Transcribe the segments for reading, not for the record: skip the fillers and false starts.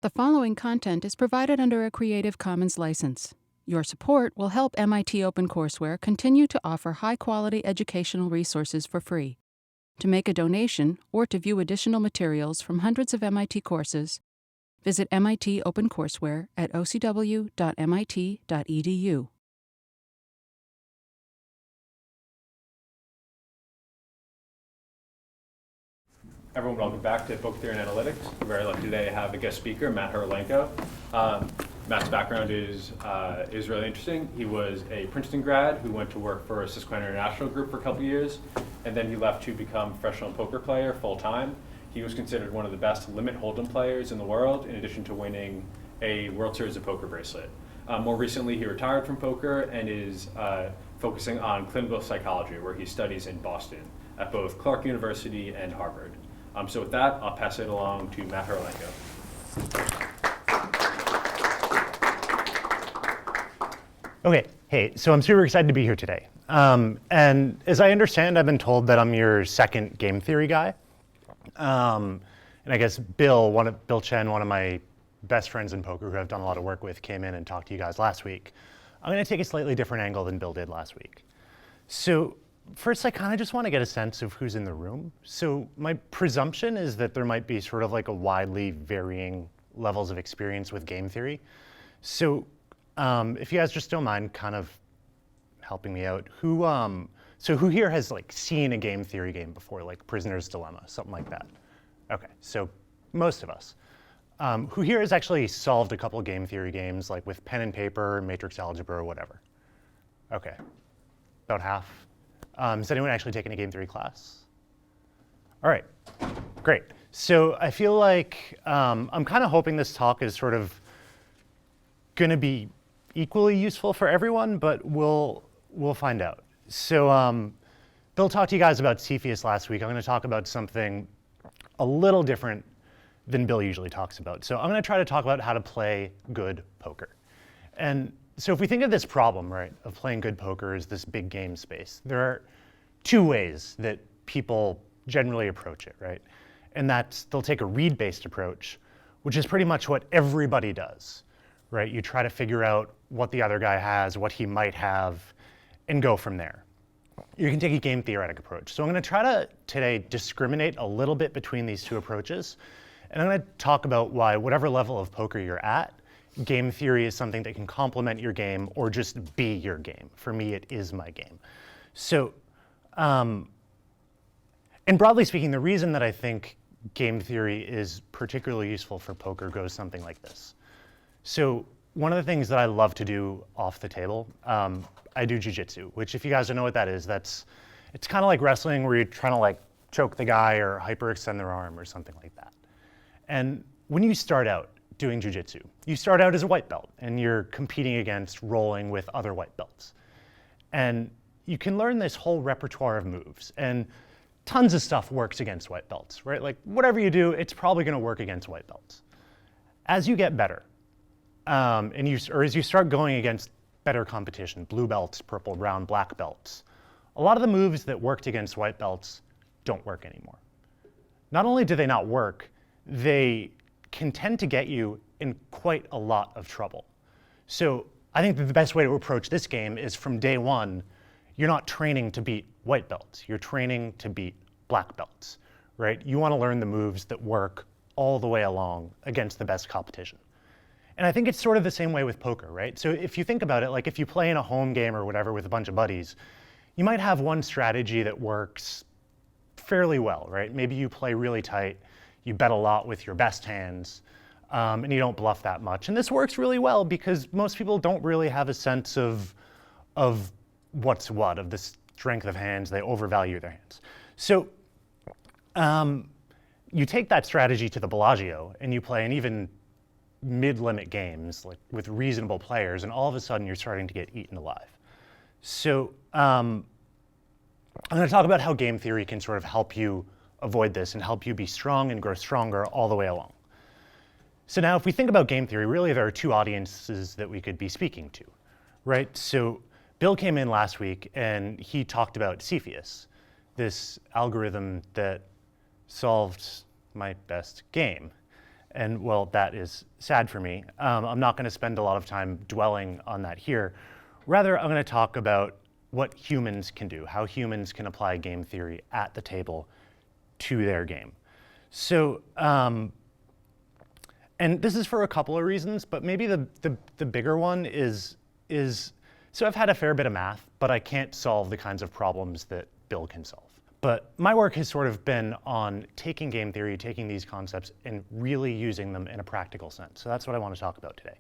The following content is provided under a Creative Commons license. Your support will help MIT OpenCourseware continue to offer high-quality educational resources for free. To make a donation or to view additional materials from hundreds of MIT courses, visit MIT OpenCourseware at ocw.mit.edu. Everyone, welcome back to Poker Theory and Analytics. We're very lucky today to have a guest speaker, Matt Horolenko. Matt's background is really interesting. He was a Princeton grad who went to work for Susquehanna International Group for a couple years, and then he left to become a professional poker player full-time. He was considered one of the best limit hold'em players in the world, in addition to winning a World Series of Poker bracelet. More recently, he retired from poker and is focusing on clinical psychology, where he studies in Boston at both Clark University and Harvard. So with that, I'll pass it along to Matt Horolenko. Okay, hey, so I'm super excited to be here today. And as I understand, I've been told that I'm your second game theory guy. And I guess Bill Chen, one of my best friends in poker who I've done a lot of work with, came in and talked to you guys last week. I'm gonna take a slightly different angle than Bill did last week. So first, I kind of just want to get a sense of who's in the room. So my presumption is that there might be sort of like a widely varying levels of experience with game theory. So if you guys just don't mind kind of helping me out, who here has like seen a game theory game before, like Prisoner's Dilemma, something like that? Okay, so most of us. Who here has actually solved a couple of game theory games, like with pen and paper, matrix algebra, or whatever? Okay, about half. Has anyone actually taken a game theory class? All right, great. So I feel like I'm kind of hoping this talk is sort of going to be equally useful for everyone, but we'll find out. So Bill talked to you guys about Cepheus last week. I'm going to talk about something a little different than Bill usually talks about. So I'm going to try to talk about how to play good poker. And so if we think of this problem, right, of playing good poker as this big game space, there are two ways that people generally approach it, right? And that's they'll take a read-based approach, which is pretty much what everybody does, right? You try to figure out what the other guy has, what he might have, and go from there. You can take a game theoretic approach. So I'm going to try to today discriminate a little bit between these two approaches, and I'm going to talk about why whatever level of poker you're at, game theory is something that can complement your game or just be your game. For me, it is my game. So, and broadly speaking, the reason that I think game theory is particularly useful for poker goes something like this. So one of the things that I love to do off the table, I do jujitsu, which if you guys don't know what that is, it's kind of like wrestling where you're trying to like choke the guy or hyperextend their arm or something like that. And when you start out doing jujitsu, you start out as a white belt and you're competing against rolling with other white belts. And you can learn this whole repertoire of moves, and tons of stuff works against white belts, right? Like whatever you do, it's probably going to work against white belts. As you get better, as you start going against better competition, blue belts, purple, brown, black belts, a lot of the moves that worked against white belts don't work anymore. Not only do they not work, they can tend to get you in quite a lot of trouble. So I think that the best way to approach this game is from day one, you're not training to beat white belts. You're training to beat black belts, right? You want to learn the moves that work all the way along against the best competition. And I think it's sort of the same way with poker, right? So if you think about it, like if you play in a home game or whatever with a bunch of buddies, you might have one strategy that works fairly well, right? Maybe you play really tight, you bet a lot with your best hands, and you don't bluff that much. And this works really well because most people don't really have a sense of what's what, of the strength of hands. They overvalue their hands. So you take that strategy to the Bellagio and you play an even mid-limit games like with reasonable players, and all of a sudden you're starting to get eaten alive. So I'm going to talk about how game theory can sort of help you avoid this and help you be strong and grow stronger all the way along. So now if we think about game theory, really there are two audiences that we could be speaking to, right? So Bill came in last week and he talked about Cepheus, this algorithm that solved my best game. And well, that is sad for me. I'm not going to spend a lot of time dwelling on that here. Rather, I'm going to talk about what humans can do, how humans can apply game theory at the table to their game. So, and this is for a couple of reasons, but maybe the bigger one is, so I've had a fair bit of math, but I can't solve the kinds of problems that Bill can solve. But my work has sort of been on taking game theory, taking these concepts, and really using them in a practical sense. So that's what I want to talk about today.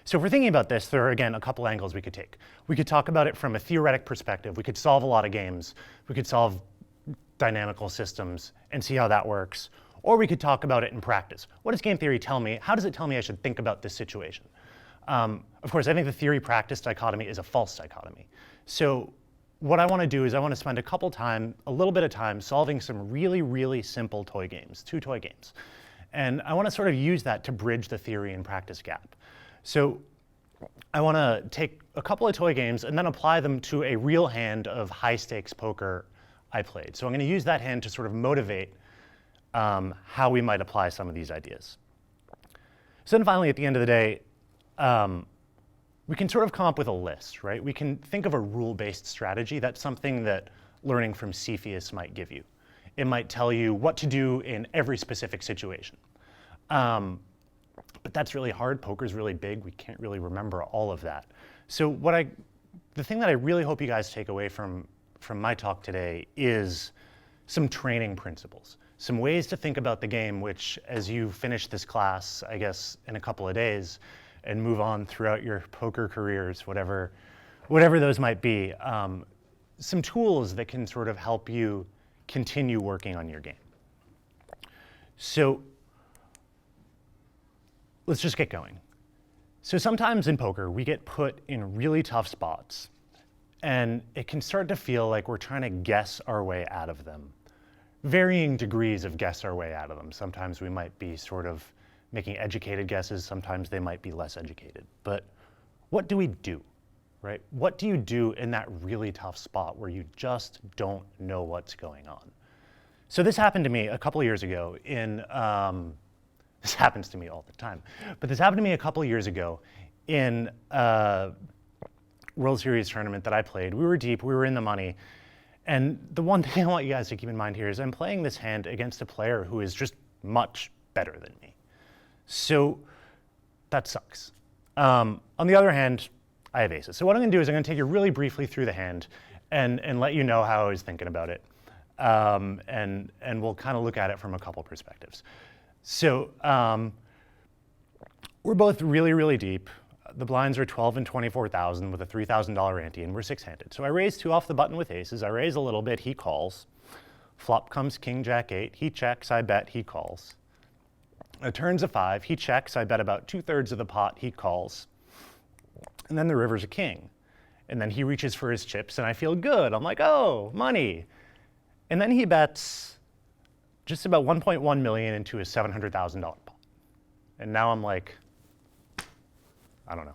So if we're thinking about this, there are, again, a couple angles we could take. We could talk about it from a theoretic perspective. We could solve a lot of games. We could solve dynamical systems and see how that works. Or we could talk about it in practice. What does game theory tell me? How does it tell me I should think about this situation? Of course, I think the theory-practice dichotomy is a false dichotomy. So what I want to do is I want to spend a little bit of time solving some really, really simple toy games, 2 toy games. And I want to sort of use that to bridge the theory and practice gap. So I want to take a couple of toy games and then apply them to a real hand of high-stakes poker I played. So I'm going to use that hand to sort of motivate how we might apply some of these ideas. So then finally, at the end of the day, we can sort of come up with a list, right? We can think of a rule-based strategy. That's something that learning from Cepheus might give you. It might tell you what to do in every specific situation. But that's really hard. Poker's really big. We can't really remember all of that. So the thing that I really hope you guys take away from my talk today is some training principles, some ways to think about the game, which as you finish this class, I guess in a couple of days, and move on throughout your poker careers, whatever those might be, some tools that can sort of help you continue working on your game. So let's just get going. So sometimes in poker, we get put in really tough spots, and it can start to feel like we're trying to guess our way out of them. Varying degrees of guess our way out of them. Sometimes we might be sort of making educated guesses, sometimes they might be less educated. But what do we do, right? What do you do in that really tough spot where you just don't know what's going on? So this happened to me a couple of years ago this happens to me all the time, but this happened to me a couple of years ago in a World Series tournament that I played. We were deep, we were in the money, and the one thing I want you guys to keep in mind here is I'm playing this hand against a player who is just much better than me. So that sucks. On the other hand, I have aces. So what I'm going to do is I'm going to take you really briefly through the hand and let you know how I was thinking about it. And we'll kind of look at it from a couple perspectives. So we're both really, really deep. The blinds are 12 and 24,000 with a $3,000 ante, and we're 6-handed. So I raise 2 off the button with aces. I raise a little bit, he calls. Flop comes king, jack, 8. He checks, I bet, he calls. A turn's a 5, he checks, I bet about 2/3 of the pot, he calls. And then the river's a king. And then he reaches for his chips, and I feel good. I'm like, oh, money. And then he bets just about 1.1 million into his $700,000 pot. And now I'm like, I don't know.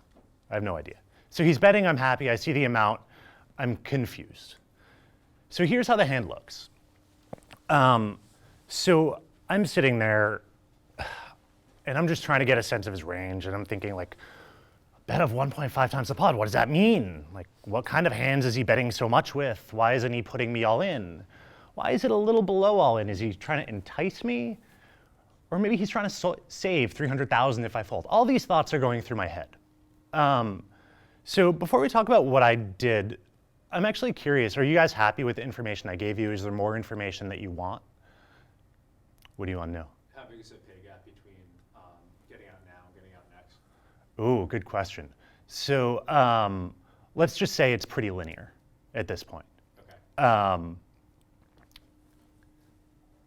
I have no idea. So he's betting, I'm happy, I see the amount, I'm confused. So here's how the hand looks. So I'm sitting there, and I'm just trying to get a sense of his range, and I'm thinking like, bet of 1.5 times the pot, what does that mean? Like, what kind of hands is he betting so much with? Why isn't he putting me all in? Why is it a little below all in? Is he trying to entice me? Or maybe he's trying to save 300,000 if I fold. All these thoughts are going through my head. So before we talk about what I did, I'm actually curious, are you guys happy with the information I gave you? Is there more information that you want? What do you want to know? How big is the pay gap between getting out now and getting out next? Ooh, good question. So let's just say it's pretty linear at this point. Okay.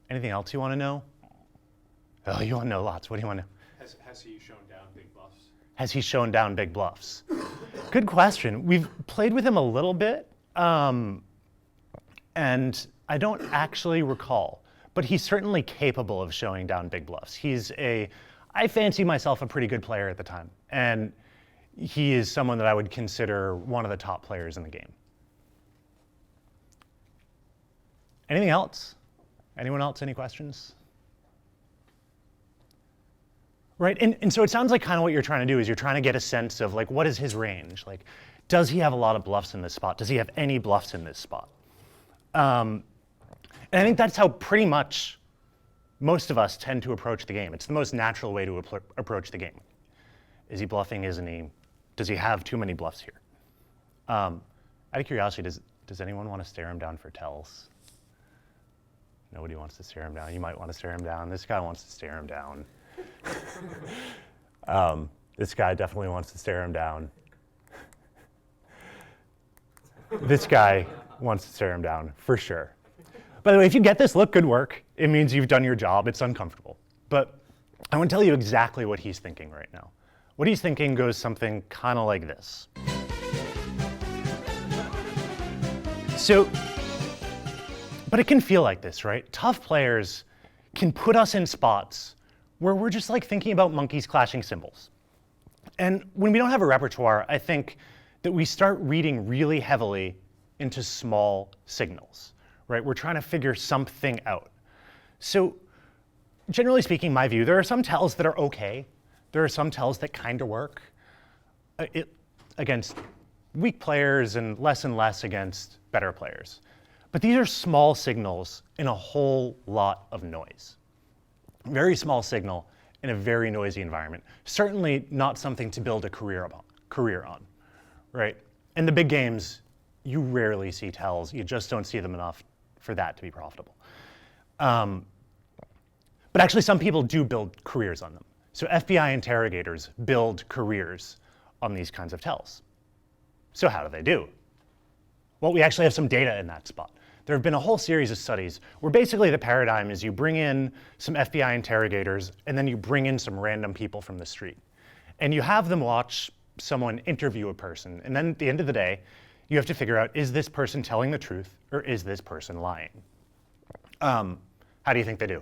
Anything else you want to know? Oh, you want to know lots. What do you want to know? Has he shown down big bluffs? Has he shown down big bluffs? Good question. We've played with him a little bit, and I don't actually recall, but he's certainly capable of showing down big bluffs. I fancy myself a pretty good player at the time, and he is someone that I would consider one of the top players in the game. Anything else? Anyone else? Any questions? right? And so it sounds like kind of what you're trying to do is you're trying to get a sense of like, what is his range? Like, does he have a lot of bluffs in this spot? Does he have any bluffs in this spot? And I think that's how pretty much most of us tend to approach the game. It's the most natural way to approach the game. Is he bluffing? Isn't he? Does he have too many bluffs here? Out of curiosity, does anyone want to stare him down for tells? Nobody wants to stare him down. You might want to stare him down. This guy wants to stare him down. This guy definitely wants to stare him down. This guy wants to stare him down, for sure. By the way, if you get this look, good work. It means you've done your job. It's uncomfortable. But I want to tell you exactly what he's thinking right now. What he's thinking goes something kind of like this. So, but it can feel like this, right? Tough players can put us in spots where we're just like thinking about monkeys clashing cymbals. And when we don't have a repertoire, I think that we start reading really heavily into small signals, right? We're trying to figure something out. So generally speaking, my view, there are some tells that are okay. There are some tells that kind of work against weak players and less against better players. But these are small signals in a whole lot of noise. Very small signal in a very noisy environment. Certainly not something to build a career on, right? In the big games, you rarely see tells. You just don't see them enough for that to be profitable. But actually, some people do build careers on them. So FBI interrogators build careers on these kinds of tells. So how do they do? Well, we actually have some data in that spot. There have been a whole series of studies where basically the paradigm is you bring in some FBI interrogators and then you bring in some random people from the street. And you have them watch someone interview a person. And then at the end of the day, you have to figure out, is this person telling the truth or is this person lying? How do you think they do?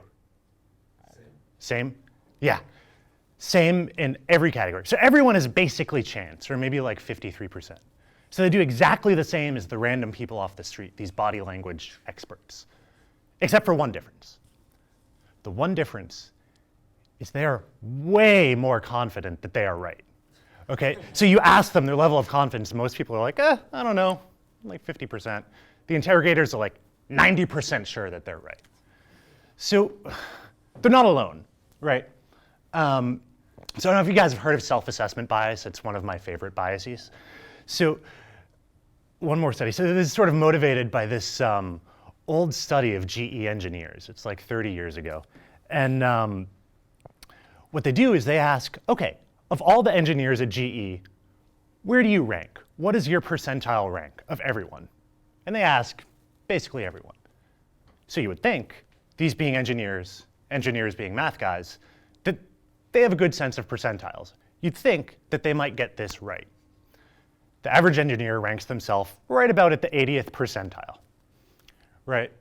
Same? Yeah. Same in every category. So everyone is basically chance, or maybe like 53%. So they do exactly the same as the random people off the street, these body language experts, except for one difference. The one difference is they are way more confident that they are right. Okay, so you ask them their level of confidence, most people are like, I don't know, like 50%. The interrogators are like 90% sure that they're right. So they're not alone, right? So I don't know if you guys have heard of self-assessment bias. It's one of my favorite biases. So one more study. So this is sort of motivated by this old study of GE engineers. It's like 30 years ago. And what they do is they ask, okay, of all the engineers at GE, where do you rank? What is your percentile rank of everyone? And they ask basically everyone. So you would think, these being engineers being math guys, that they have a good sense of percentiles. You'd think that they might get this right. The average engineer ranks themselves right about at the 80th percentile, right?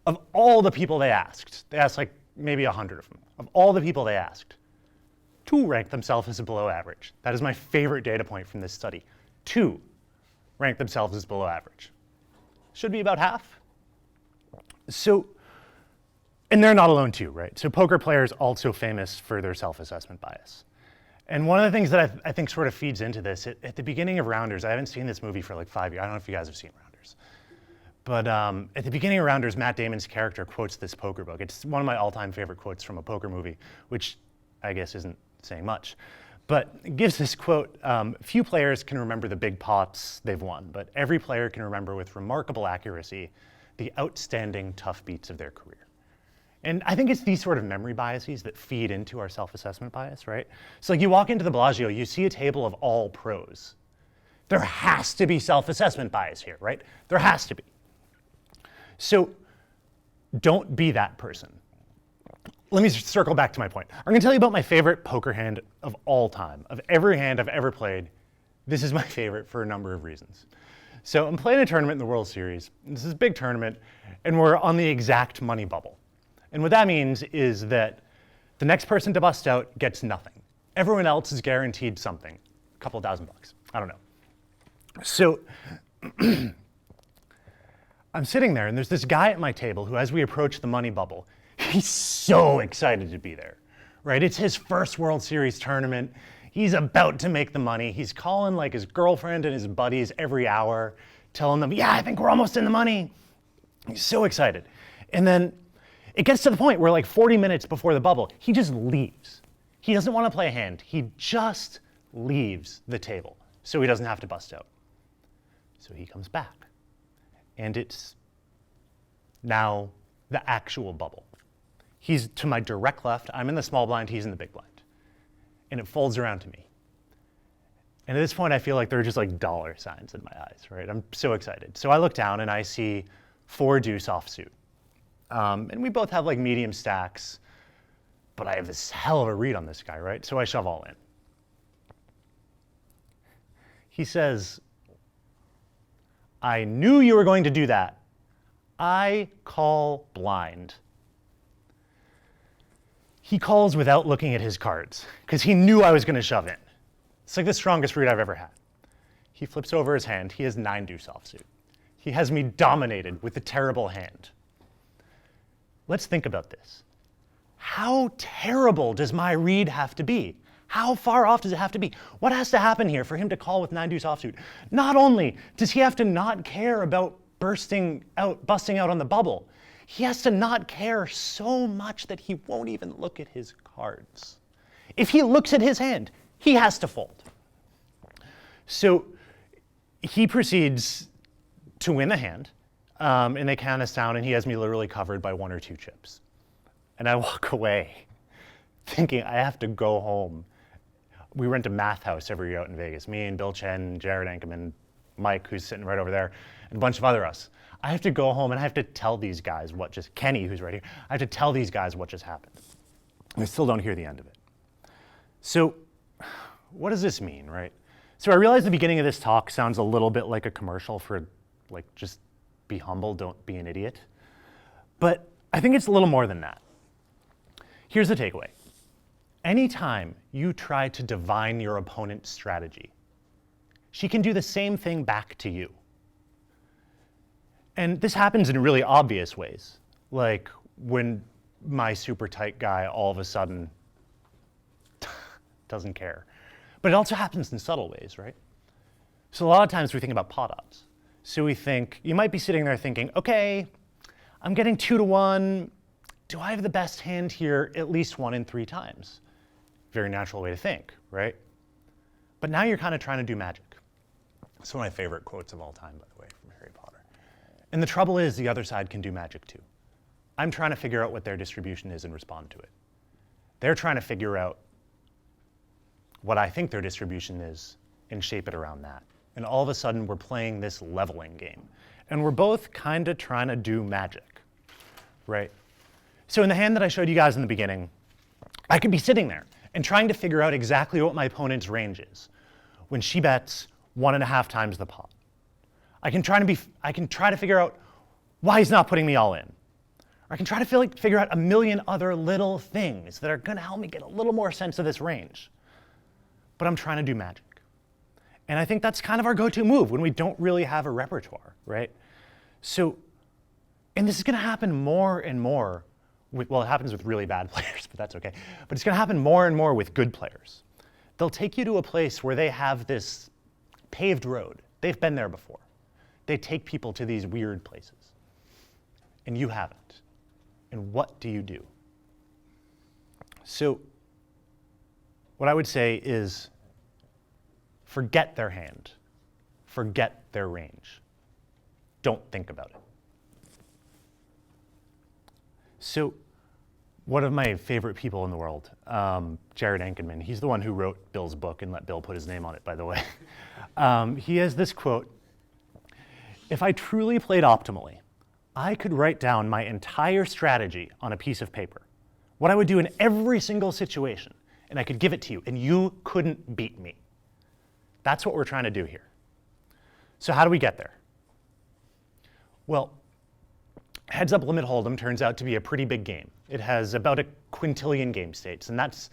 Of all the people they asked like maybe 100 of them. Of all the people they asked, 2 ranked themselves as below average. That is my favorite data point from this study. 2 ranked themselves as below average. Should be about half. So, and they're not alone too, right? So poker players also famous for their self-assessment bias. And one of the things that I think sort of feeds into this, at the beginning of Rounders, I haven't seen this movie for like 5 years. I don't know if you guys have seen Rounders. But at the beginning of Rounders, Matt Damon's character quotes this poker book. It's one of my all-time favorite quotes from a poker movie, which I guess isn't saying much. But it gives this quote, few players can remember the big pots they've won, but every player can remember with remarkable accuracy the outstanding tough beats of their career. And I think it's these sort of memory biases that feed into our self-assessment bias, right? So like you walk into the Bellagio, you see a table of all pros. There has to be self-assessment bias here, right? There has to be. So don't be that person. Let me circle back to my point. I'm gonna tell you about my favorite poker hand of all time. Of every hand I've ever played, this is my favorite for a number of reasons. So I'm playing a tournament in the World Series. This is a big tournament, and we're on the exact money bubble. And what that means is that the next person to bust out gets nothing. Everyone else is guaranteed something, a couple $1,000, I don't know. So I'm sitting there and there's this guy at my table who, as we approach the money bubble, he's so excited to be there, right? It's his first World Series tournament. He's about to make the money. He's calling like his girlfriend and his buddies every hour, telling them, yeah, I think we're almost in the money. He's so excited. And then it gets to the point where like 40 minutes before the bubble, he just leaves. He doesn't want to play a hand. He just leaves the table so he doesn't have to bust out. So he comes back. And it's now the actual bubble. He's to my direct left. I'm in the small blind. He's in the big blind. And it folds around to me. And at this point, I feel like there are just like dollar signs in my eyes, right? I'm so excited. So I look down and I see 4 deuce offsuit. And we both have like medium stacks, but I have this hell of a read on this guy, right? So I shove all in. He says, I knew you were going to do that. I call blind. He calls without looking at his cards because he knew I was going to shove in. It's like the strongest read I've ever had. He flips over his hand. He has 9 deuce offsuit. He has me dominated with a terrible hand. Let's think about this. How terrible does my read have to be? How far off does it have to be? What has to happen here for him to call with 9 deuce offsuit? Not only does he have to not care about busting out on the bubble, he has to not care so much that he won't even look at his cards. If he looks at his hand, he has to fold. So he proceeds to win the hand, and they count us down, and he has me literally covered by 1 or 2 chips. And I walk away thinking I have to go home. We rent a math house every year out in Vegas. Me and Bill Chen, Jared Ankerman, Mike, who's sitting right over there, and a bunch of other us. I have to go home and I have to tell these guys Kenny, who's right here, I have to tell these guys what just happened. And I still don't hear the end of it. So what does this mean, right? So I realize the beginning of this talk sounds a little bit like a commercial for like, just be humble, don't be an idiot. But I think it's a little more than that. Here's the takeaway. Anytime you try to divine your opponent's strategy, she can do the same thing back to you. And this happens in really obvious ways, like when my super tight guy all of a sudden doesn't care. But it also happens in subtle ways, right? So a lot of times we think about pot odds. So we think, you might be sitting there thinking, okay, I'm getting 2 to 1. Do I have the best hand here at least 1 in 3 times? Very natural way to think, right? But now you're kind of trying to do magic. It's one of my favorite quotes of all time, by the way, from Harry Potter. And the trouble is the other side can do magic too. I'm trying to figure out what their distribution is and respond to it. They're trying to figure out what I think their distribution is and shape it around that. And all of a sudden we're playing this leveling game. And we're both kind of trying to do magic, right? So in the hand that I showed you guys in the beginning, I could be sitting there and trying to figure out exactly what my opponent's range is when she bets 1.5 times the pot. I can try to figure out why he's not putting me all in. Or I can try to figure out a million other little things that are going to help me get a little more sense of this range. But I'm trying to do magic. And I think that's kind of our go-to move when we don't really have a repertoire, right? So, and this is going to happen more and more well, it happens with really bad players, but that's okay. But it's going to happen more and more with good players. They'll take you to a place where they have this paved road. They've been there before. They take people to these weird places. And you haven't. And what do you do? So what I would say is forget their hand. Forget their range. Don't think about it. So one of my favorite people in the world, Jared Ankerman, he's the one who wrote Bill's book and let Bill put his name on it, by the way. He has this quote, "If I truly played optimally, I could write down my entire strategy on a piece of paper, what I would do in every single situation, and I could give it to you, and you couldn't beat me." That's what we're trying to do here. So how do we get there? Well, Heads Up Limit Hold'em turns out to be a pretty big game. It has about a quintillion game states, and that's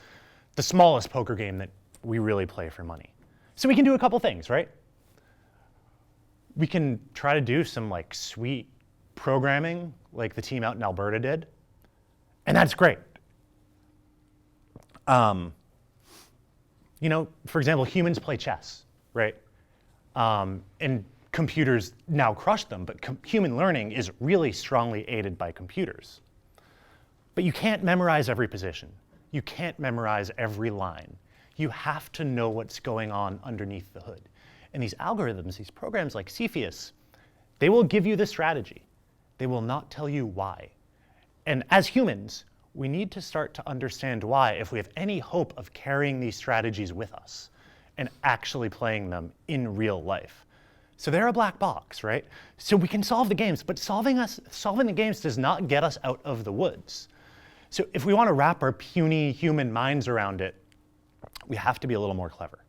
the smallest poker game that we really play for money. So we can do a couple things, right? We can try to do some like sweet programming like the team out in Alberta did, and that's great. You know, for example, humans play chess, right? And computers now crush them, but human learning is really strongly aided by computers. But you can't memorize every position. You can't memorize every line. You have to know what's going on underneath the hood. And these algorithms, these programs like Cepheus, they will give you the strategy. They will not tell you why. And as humans, we need to start to understand why if we have any hope of carrying these strategies with us and actually playing them in real life. So they're a black box, right? So we can solve the games, but solving the games does not get us out of the woods. So if we want to wrap our puny human minds around it, we have to be a little more clever.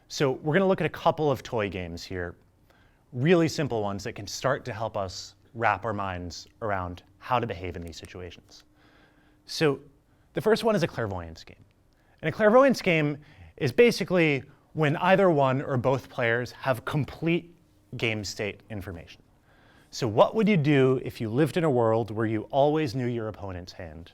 So we're going to look at a couple of toy games here, really simple ones that can start to help us wrap our minds around how to behave in these situations. So the first one is a clairvoyance game. And a clairvoyance game is basically when either one or both players have complete game state information. So what would you do if you lived in a world where you always knew your opponent's hand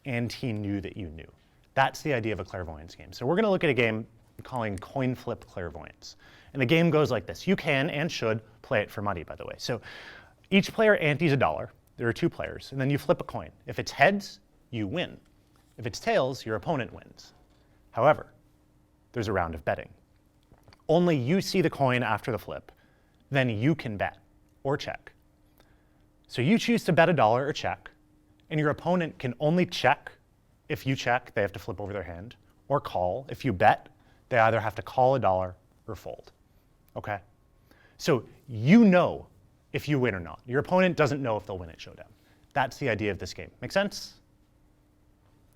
and he knew that you knew? That's the idea of a clairvoyance game. So we're going to look at a game calling Coin Flip Clairvoyance. And the game goes like this. You can and should play it for money, by the way. So each player antes $1. There are 2 players. And then you flip a coin. If it's heads, you win. If it's tails, your opponent wins. However, there's a round of betting. Only you see the coin after the flip. Then you can bet or check. So you choose to bet $1 or check, and your opponent can only check. If you check, they have to flip over their hand, or call. If you bet, they either have to call $1 or fold. Okay? So you know if you win or not. Your opponent doesn't know if they'll win at Showdown. That's the idea of this game. Make sense?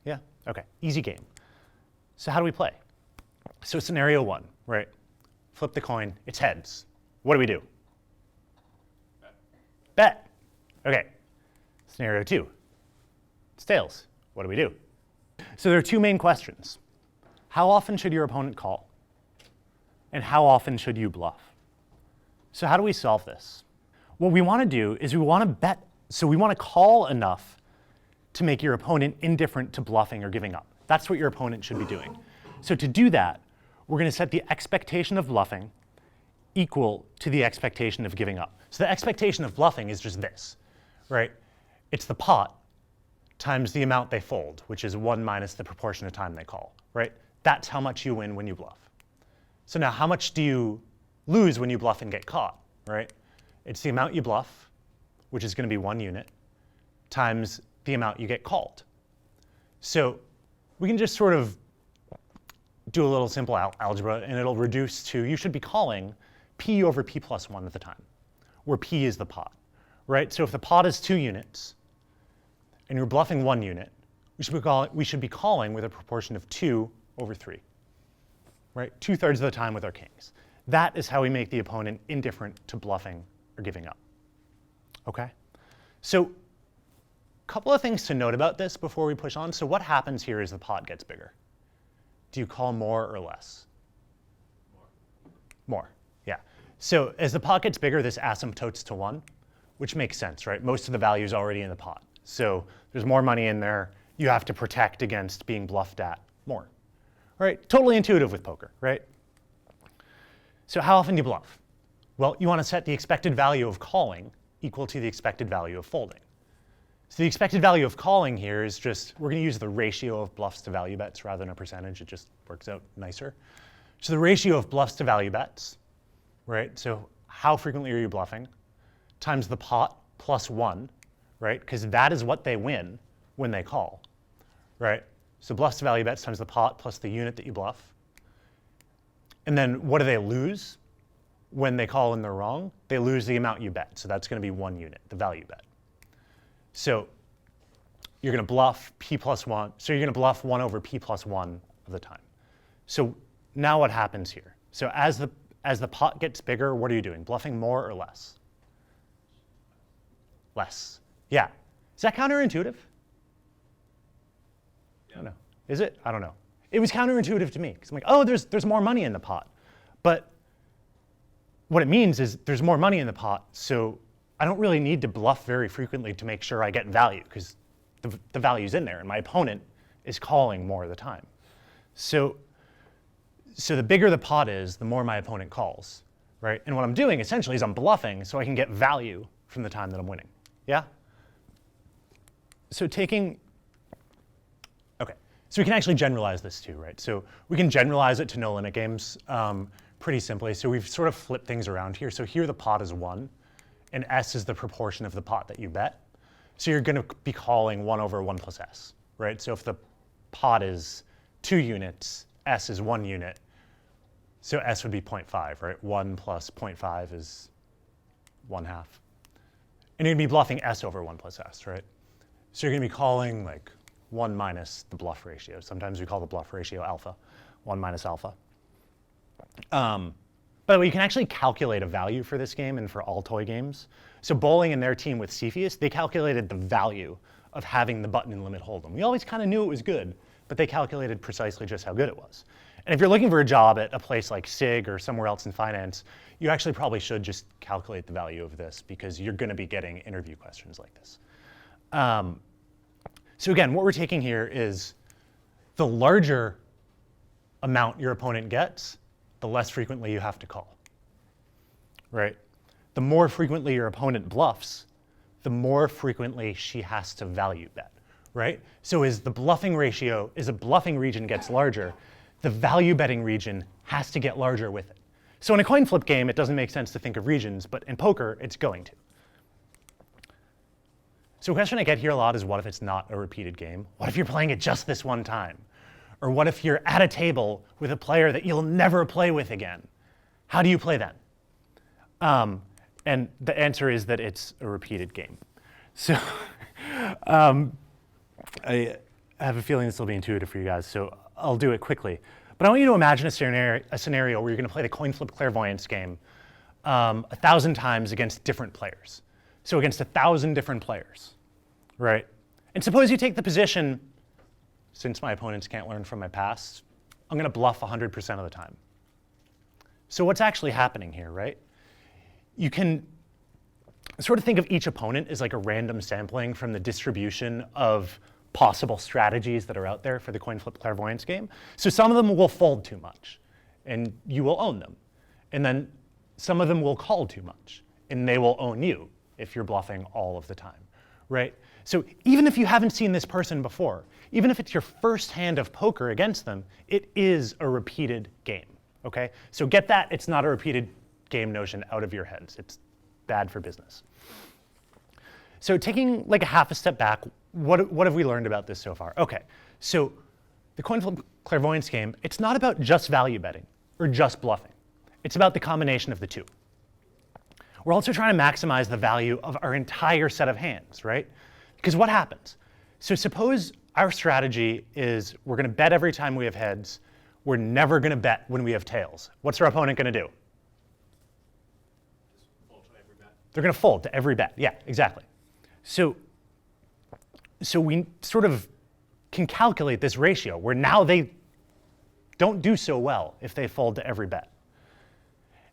Yeah? Okay. Easy game. So how do we play? So scenario 1, right? Flip the coin. It's heads. What do we do? Bet. Okay. Scenario 2. It's tails. What do we do? So there are 2 main questions. How often should your opponent call? And how often should you bluff? So how do we solve this? What we want to do is we want to bet. So we want to call enough to make your opponent indifferent to bluffing or giving up. That's what your opponent should be doing. So to do that, we're going to set the expectation of bluffing equal to the expectation of giving up. So the expectation of bluffing is just this, right? It's the pot times the amount they fold, which is 1 minus the proportion of time they call, right? That's how much you win when you bluff. So now how much do you lose when you bluff and get caught, right? It's the amount you bluff, which is going to be 1 unit, times the amount you get called. So we can just sort of do a little simple algebra, and it'll reduce to, you should be calling p over p plus 1 at the time, where p is the pot, right? So if the pot is 2 units, and you're bluffing 1 unit, we should be calling with a proportion of 2 over 3, right? 2/3 of the time with our kings. That is how we make the opponent indifferent to bluffing or giving up, okay? So a couple of things to note about this before we push on. So what happens here as the pot gets bigger? Do you call more or less? More, yeah. So as the pot gets bigger, this asymptotes to 1, which makes sense, right? Most of the value is already in the pot. So there's more money in there. You have to protect against being bluffed at more, right? Totally intuitive with poker, right? So how often do you bluff? Well, you want to set the expected value of calling equal to the expected value of folding. So the expected value of calling here is just, we're going to use the ratio of bluffs to value bets rather than a percentage. It just works out nicer. So the ratio of bluffs to value bets, right? So how frequently are you bluffing? Times the pot plus 1, right? Because that is what they win when they call, right? So bluffs to value bets times the pot plus the unit that you bluff. And then what do they lose when they call and they're wrong? They lose the amount you bet. So that's going to be 1 unit, the value bet. So you're going to bluff p plus 1. So you're going to bluff 1 over p plus 1 of the time. So now what happens here? So as the pot gets bigger, what are you doing? Bluffing more or less? Less. Yeah. Is that counterintuitive? I don't know. Is it? I don't know. It was counterintuitive to me because I'm like, oh, there's more money in the pot. But what it means is there's more money in the pot, so I don't really need to bluff very frequently to make sure I get value because the value's in there, and my opponent is calling more of the time. So the bigger the pot is, the more my opponent calls, right? And what I'm doing essentially is I'm bluffing so I can get value from the time that I'm winning. Yeah? So so we can actually generalize this too, right? So we can generalize it to no-limit games pretty simply. So we've sort of flipped things around here. So here the pot is 1, and S is the proportion of the pot that you bet. So you're going to be calling 1 over 1 plus S, right? So if the pot is 2 units, S is 1 unit, so S would be 0.5, right? 1 plus 0.5 is 1/2. And you're going to be bluffing S over 1 plus S, right? So you're going to be calling like 1 minus the bluff ratio. Sometimes we call the bluff ratio alpha, 1 minus alpha. By the way, you can actually calculate a value for this game and for all toy games. So Bowling and their team with Cepheus, they calculated the value of having the button and limit hold'em. We always kind of knew it was good, but they calculated precisely just how good it was. And if you're looking for a job at a place like SIG or somewhere else in finance, you actually probably should just calculate the value of this because you're going to be getting interview questions like this. So again, what we're taking here is the larger amount your opponent gets, the less frequently you have to call, right? The more frequently your opponent bluffs, the more frequently she has to value bet, right? So as the bluffing region gets larger, the value betting region has to get larger with it. So in a coin flip game, it doesn't make sense to think of regions, but in poker, it's going to. So a question I get here a lot is, what if it's not a repeated game? What if you're playing it just this one time? Or what if you're at a table with a player that you'll never play with again? How do you play then? And the answer is that it's a repeated game. So I have a feeling this will be intuitive for you guys, so I'll do it quickly. But I want you to imagine a scenario where you're going to play the coin flip clairvoyance game 1,000 times against different players. So against 1,000 different players, right? And suppose you take the position, since my opponents can't learn from my past, I'm going to bluff 100% of the time. So what's actually happening here, right? You can sort of think of each opponent as like a random sampling from the distribution of possible strategies that are out there for the coin flip clairvoyance game. So some of them will fold too much, and you will own them. And then some of them will call too much, and they will own you if you're bluffing all of the time, right? So even if you haven't seen this person before, even if it's your first hand of poker against them, it is a repeated game, okay? So get that it's not a repeated game notion out of your heads. It's bad for business. So taking like a half a step back, what have we learned about this so far? Okay, so the coin flip clairvoyance game, it's not about just value betting or just bluffing. It's about the combination of the two. We're also trying to maximize the value of our entire set of hands, right? Because what happens? So suppose our strategy is we're going to bet every time we have heads. We're never going to bet when we have tails. What's our opponent going to do? Fold to every bet. They're going to fold to every bet. Yeah, exactly. So we sort of can calculate this ratio where now they don't do so well if they fold to every bet.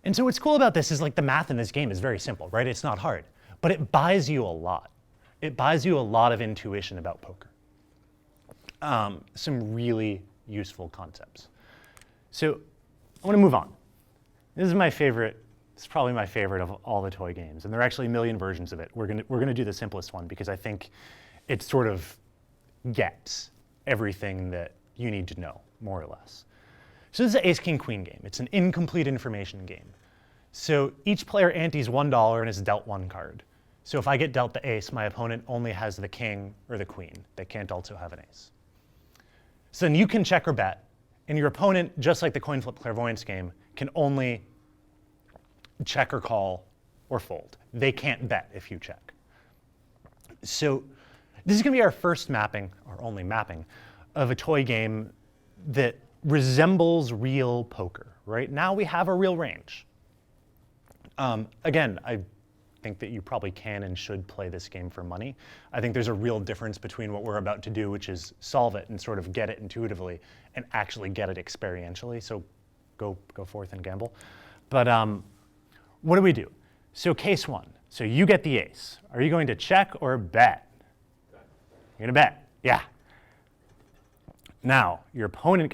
And so what's cool about this is like the math in this game is very simple, right? It's not hard, but it buys you a lot. It buys you a lot of intuition about poker. Some really useful concepts. So I want to move on. This is my favorite. It's probably my favorite of all the toy games, and there are actually a million versions of it. We're gonna do the simplest one because I think it sort of gets everything that you need to know, more or less. So this is an Ace King Queen game. It's an incomplete information game. So each player antes $1 and is dealt 1 card. So if I get dealt the ace, my opponent only has the king or the queen. They can't also have an ace. So then you can check or bet, and your opponent, just like the coin flip clairvoyance game, can only check or call or fold. They can't bet if you check. So this is going to be our first mapping, or only mapping, of a toy game that resembles real poker, right? Now we have a real range. Again, I think that you probably can and should play this game for money. I think there's a real difference between what we're about to do, which is solve it and sort of get it intuitively, and actually get it experientially. So go forth and gamble. But what do? So case 1. So you get the ace. Are you going to check or bet? You're going to bet. Yeah. Now, your opponent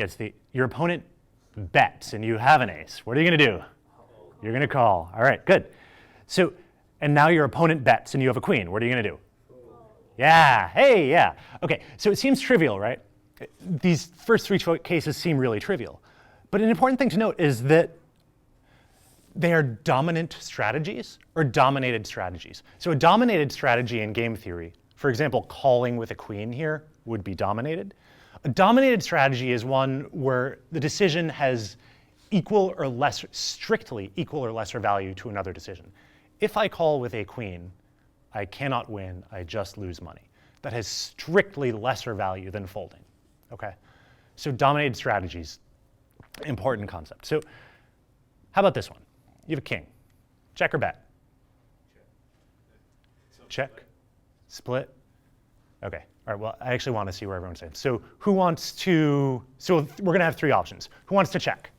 bets, and you have an ace. What are you going to do? You're going to call. All right, good. So, and now your opponent bets, and you have a queen. What are you going to do? Yeah, hey, yeah. Okay, so it seems trivial, right? These first three cases seem really trivial. But an important thing to note is that they are dominant strategies or dominated strategies. So a dominated strategy in game theory, for example, calling with a queen here would be dominated. A dominated strategy is one where the decision has equal or less, strictly equal or lesser value to another decision. If I call with a queen, I cannot win, I just lose money. That has strictly lesser value than folding, okay? So dominated strategies, important concept. So how about this one? You have a king. Check or bet? Check. Split. Okay. All right. Well, I actually want to see where everyone's saying. So who wants to? So we're going to have three options. Who wants to check?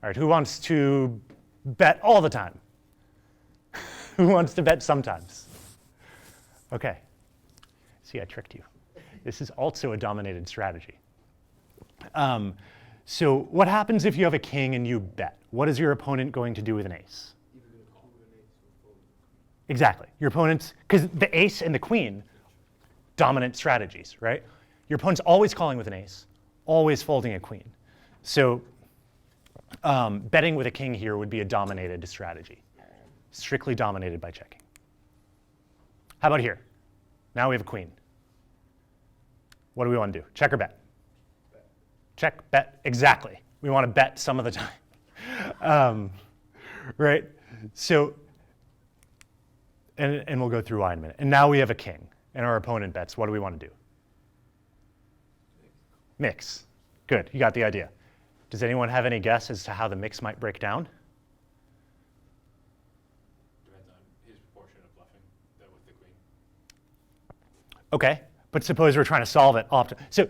All right. Who wants to bet all the time? Who wants to bet sometimes? Okay. See, I tricked you. This is also a dominated strategy. So what happens if you have a king and you bet? What is your opponent going to do with an ace? Exactly. Your opponent's, because the ace and the queen, dominant strategies, right? Your opponent's always calling with an ace, always folding a queen. So betting with a king here would be a dominated strategy, strictly dominated by checking. How about here? Now we have a queen. What do we want to do? Check or bet? Check, bet, exactly. We want to bet some of the time, right? So, and we'll go through why in a minute. And now we have a king, and our opponent bets. What do we want to do? Mix. Good, you got the idea. Does anyone have any guess as to how the mix might break down? Depends on his proportion of bluffing with the queen. Okay, but suppose we're trying to solve it often. So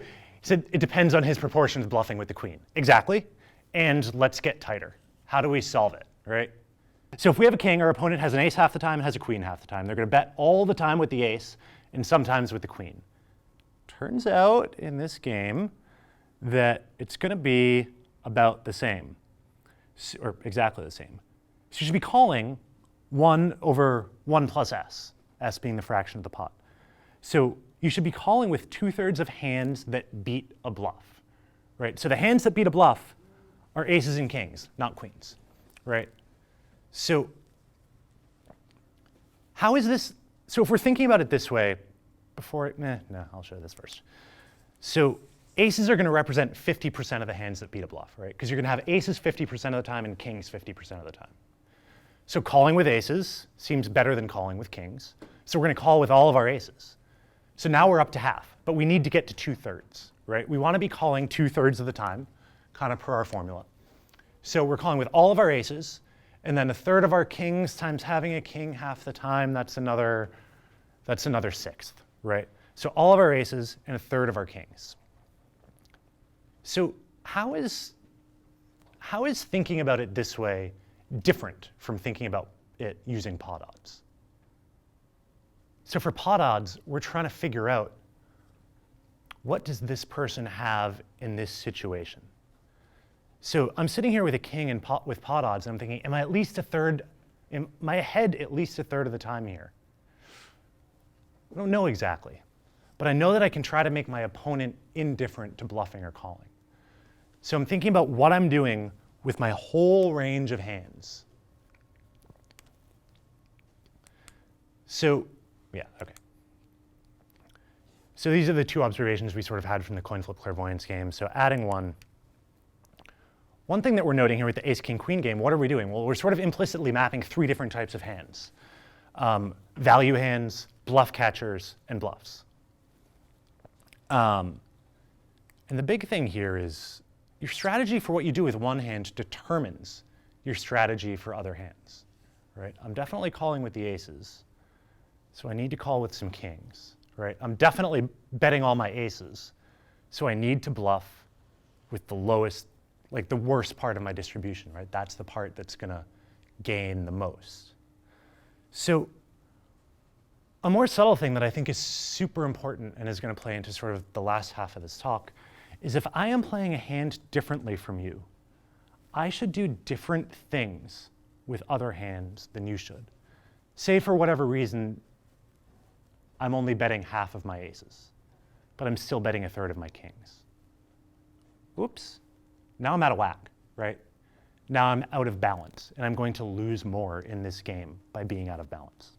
it depends on his proportions bluffing with the queen. Exactly. And let's get tighter. How do we solve it, right? So if we have a king, our opponent has an ace half the time and has a queen half the time. They're going to bet all the time with the ace and sometimes with the queen. Turns out in this game that it's going to be about the same, or exactly the same. So you should be calling 1 over 1 plus s, s being the fraction of the pot. So you should be calling with 2/3 of hands that beat a bluff, right? So the hands that beat a bluff are aces and kings, not queens, right? So how is this? So if we're thinking about it this way, I'll show this first. So aces are going to represent 50% of the hands that beat a bluff, right? Because you're going to have aces 50% of the time and kings 50% of the time. So calling with aces seems better than calling with kings. So we're going to call with all of our aces. So now we're up to half, but we need to get to 2/3, right? We want to be calling 2/3 of the time, kind of per our formula. So we're calling with all of our aces, and then 1/3 of our kings times having a king half the time, that's another 1/6, right? So all of our aces and 1/3 of our kings. So how is thinking about it this way different from thinking about it using pot odds? So for pot odds, we're trying to figure out, what does this person have in this situation? So I'm sitting here with a king and with pot odds, and I'm thinking, am I ahead at least a third of the time here? I don't know exactly, but I know that I can try to make my opponent indifferent to bluffing or calling. So I'm thinking about what I'm doing with my whole range of hands. So, yeah, okay. So these are the two observations we sort of had from the coin flip clairvoyance game. So adding one thing that we're noting here with the ace, king, queen game, what are we doing? Well, we're sort of implicitly mapping 3 different types of hands. Value hands, bluff catchers, and bluffs. And the big thing here is your strategy for what you do with one hand determines your strategy for other hands, right? I'm definitely calling with the aces, so I need to call with some kings, right? I'm definitely betting all my aces, so I need to bluff with the lowest, like the worst part of my distribution, right? That's the part that's going to gain the most. So A more subtle thing that I think is super important and is going to play into sort of the last half of this talk is if I am playing a hand differently from you, I should do different things with other hands than you should. Say for whatever reason, I'm only betting half of my aces, but I'm still betting a third of my kings. Oops, now I'm out of whack, right? Now I'm out of balance, and I'm going to lose more in this game by being out of balance.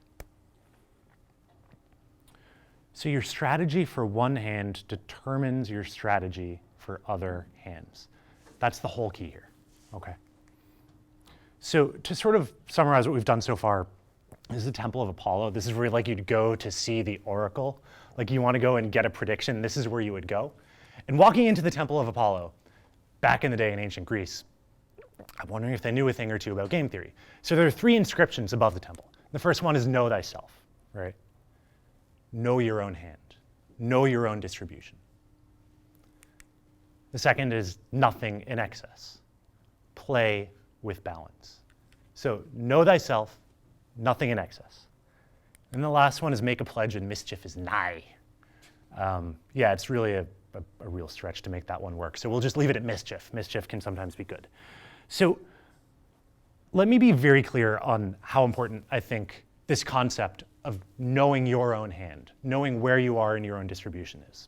So your strategy for one hand determines your strategy for other hands. That's the whole key here, okay? So to sort of summarize what we've done so far, this is the Temple of Apollo. This is where like you'd go to see the oracle. Like you want to go and get a prediction, this is where you would go. And walking into the Temple of Apollo, back in the day in ancient Greece, I'm wondering if they knew a thing or two about game theory. So there are 3 inscriptions above the temple. The first one is know thyself, right? Know your own hand. Know your own distribution. The second is nothing in excess. Play with balance. So know thyself, nothing in excess. And the last one is make a pledge and mischief is nigh. Yeah, it's really a real stretch to make that one work. So we'll just leave it at mischief. Mischief can sometimes be good. So let me be very clear on how important I think this concept of knowing your own hand, knowing where you are in your own distribution is.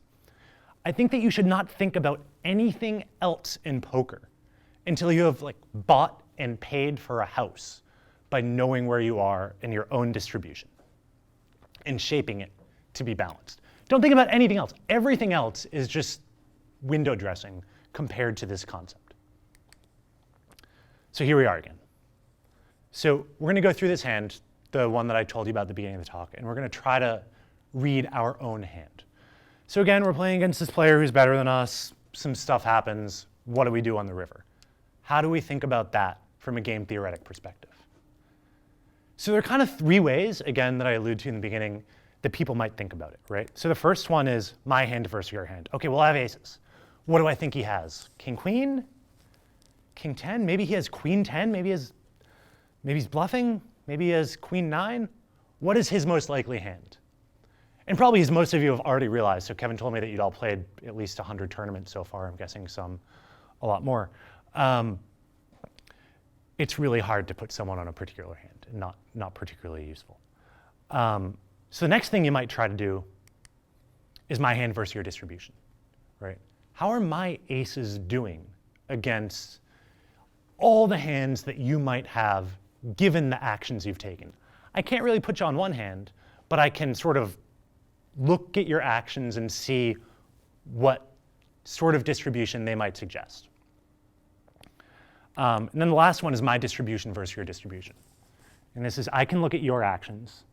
I think that you should not think about anything else in poker until you have like bought and paid for a house by knowing where you are in your own distribution and shaping it to be balanced. Don't think about anything else. Everything else is just window dressing compared to this concept. So here we are again. So we're going to go through this hand, the one that I told you about at the beginning of the talk, and we're going to try to read our own hand. So again, we're playing against this player who's better than us. Some stuff happens. What do we do on the river? How do we think about that from a game theoretic perspective? So there are kind of 3 ways, again, that I alluded to in the beginning that people might think about it, right? So the first one is my hand versus your hand. Okay, well, I have aces. What do I think he has? King, queen? King 10? Maybe he has queen 10? Maybe he's bluffing? Maybe he has queen 9? What is his most likely hand? And probably as most of you have already realized, so Kevin told me that you'd all played at least 100 tournaments so far. I'm guessing some a lot more. It's really hard to put someone on a particular hand, and not particularly useful. So the next thing you might try to do is my hand versus your distribution, right? How are my aces doing against all the hands that you might have given the actions you've taken? I can't really put you on one hand, but I can sort of look at your actions and see what sort of distribution they might suggest. And then the last one is my distribution versus your distribution. And this is, I can look at your actions,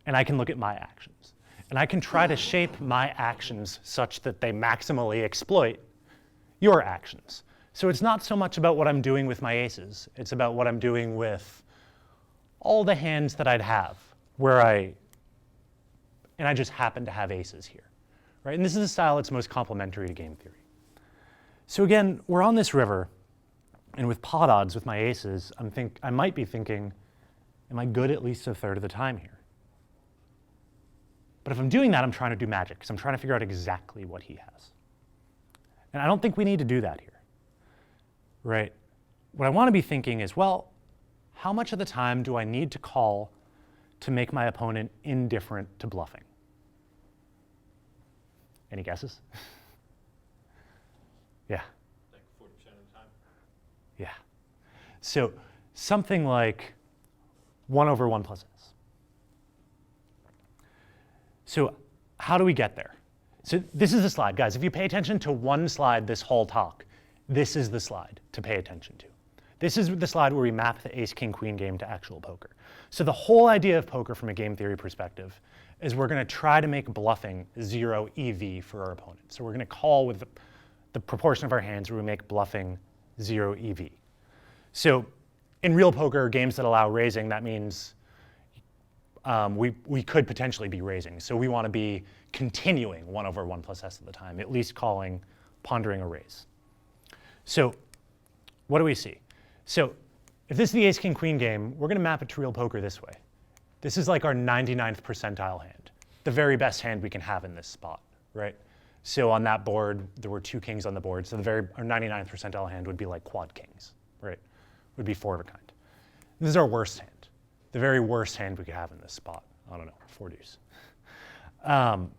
and I can look at my actions. And I can try to shape my actions such that they maximally exploit your actions. So it's not so much about what I'm doing with my aces. It's about what I'm doing with all the hands that I'd have where I just happen to have aces here, right? And this is a style that's most complementary to game theory. So again, we're on this river, and with pot odds with my aces, I might be thinking, am I good at least a third of the time here? But if I'm doing that, I'm trying to do magic, because I'm trying to figure out exactly what he has. And I don't think we need to do that here, right? What I want to be thinking is, well, how much of the time do I need to call to make my opponent indifferent to bluffing? Any guesses? Yeah. Like 40% of the time? Yeah. So something like 1 over 1 plus s. So how do we get there? So this is the slide. Guys, if you pay attention to one slide this whole talk, this is the slide to pay attention to. This is the slide where we map the ace, king, queen game to actual poker. So the whole idea of poker from a game theory perspective is we're going to try to make bluffing 0 EV for our opponent. So we're going to call with the proportion of our hands where we make bluffing 0 EV. So in real poker, games that allow raising, that means we could potentially be raising. So we want to be continuing 1 over 1 plus s at the time, at least pondering a raise. So what do we see? So if this is the ace, king, queen game, we're going to map it to real poker this way. This is like our 99th percentile hand. the very best hand we can have in this spot, right? So on that board, there were 2 kings on the board. So the our 99th percentile hand would be like quad kings, right? Would be 4 of a kind. This is our worst hand, the very worst hand we could have in this spot. I don't know, 4 deuce. And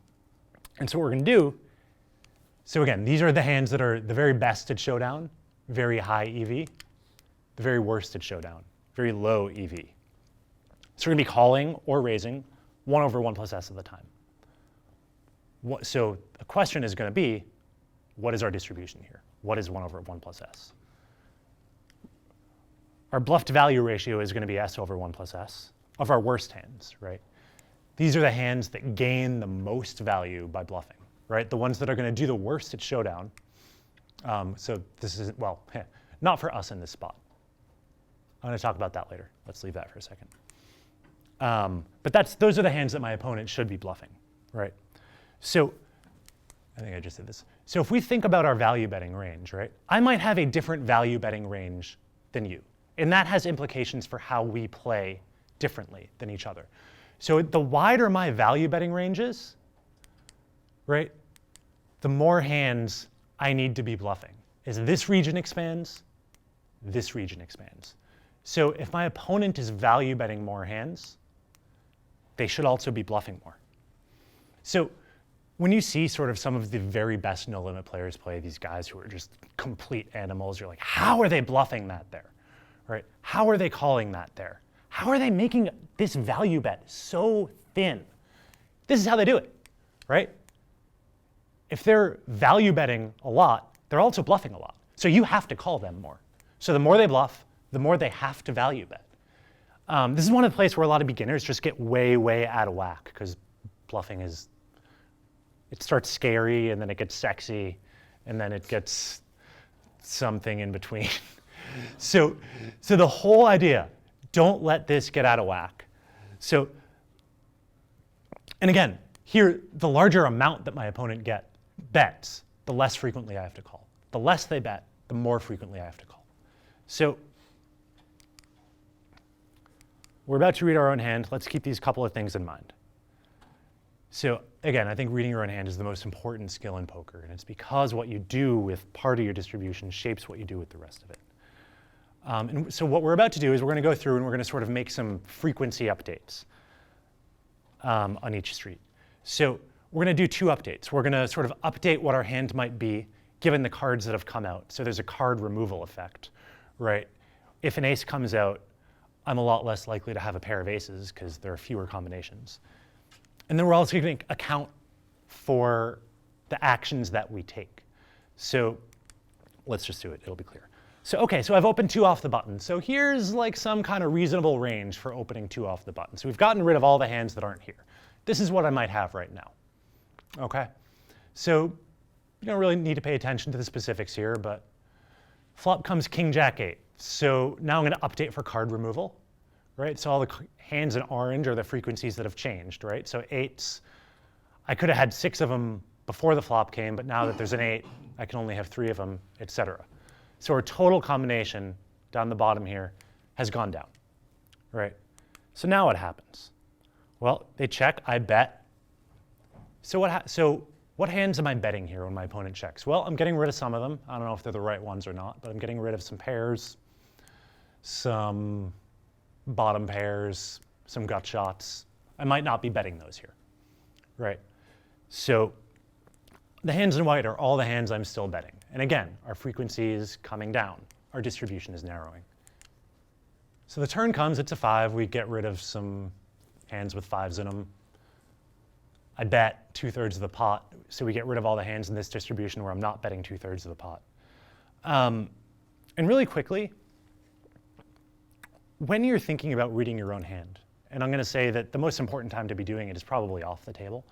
so what we're going to do, so again, these are the hands that are the very best at showdown, very high EV, the very worst at showdown, very low EV. So we're going to be calling or raising 1 over 1 plus s of the time. So the question is going to be, what is our distribution here? What is 1 over 1 plus s? Our bluff to value ratio is going to be s over 1 plus s of our worst hands, right? These are the hands that gain the most value by bluffing, right? The ones that are going to do the worst at showdown. So this is, well, not for us in this spot. I'm going to talk about that later. Let's leave that for a second. But those are the hands that my opponent should be bluffing, right? So I think I just did this. So if we think about our value betting range, right? I might have a different value betting range than you. And that has implications for how we play differently than each other. So the wider my value betting range is, right, the more hands I need to be bluffing. As this region expands, this region expands. So if my opponent is value betting more hands, they should also be bluffing more. So when you see sort of some of the very best no limit players play, these guys who are just complete animals, you're like, how are they bluffing that there, right? How are they calling that there? How are they making this value bet so thin? This is how they do it, right? If they're value betting a lot, they're also bluffing a lot. So you have to call them more. So the more they bluff, the more they have to value bet. This is one of the places where a lot of beginners just get way, way out of whack because bluffing is, it starts scary and then it gets sexy and then it gets something in between. So the whole idea, don't let this get out of whack. So, and again, here, the larger amount that my opponent bets, the less frequently I have to call. The less they bet, the more frequently I have to call. So we're about to read our own hand. Let's keep these couple of things in mind. So again, I think reading your own hand is the most important skill in poker, and it's because what you do with part of your distribution shapes what you do with the rest of it. And so what we're about to do is we're going to go through and we're going to sort of make some frequency updates on each street. So we're going to do 2 updates. We're going to sort of update what our hand might be given the cards that have come out. So there's a card removal effect, right? If an ace comes out, I'm a lot less likely to have a pair of aces because there are fewer combinations. And then we're also going to account for the actions that we take. So let's just do it. It'll be clear. So okay, so I've opened 2 off the button. So here's like some kind of reasonable range for opening 2 off the button. So we've gotten rid of all the hands that aren't here. This is what I might have right now. Okay, so you don't really need to pay attention to the specifics here, but flop comes king, jack, 8. So now I'm going to update for card removal, right? So all the hands in orange are the frequencies that have changed, right? So 8s, I could have had 6 of them before the flop came, but now that there's an 8, I can only have 3 of them, etc. So our total combination down the bottom here has gone down, right? So now what happens? Well, they check, I bet. So what hands am I betting here when my opponent checks? Well, I'm getting rid of some of them. I don't know if they're the right ones or not, but I'm getting rid of some pairs, some bottom pairs, some gut shots. I might not be betting those here, right? So the hands in white are all the hands I'm still betting. And again, our frequency is coming down. Our distribution is narrowing. So the turn comes, it's a 5. We get rid of some hands with 5s in them. I bet 2/3 of the pot, so we get rid of all the hands in this distribution where I'm not betting 2/3 of the pot. And really quickly, when you're thinking about reading your own hand, and I'm going to say that the most important time to be doing it is probably off the table.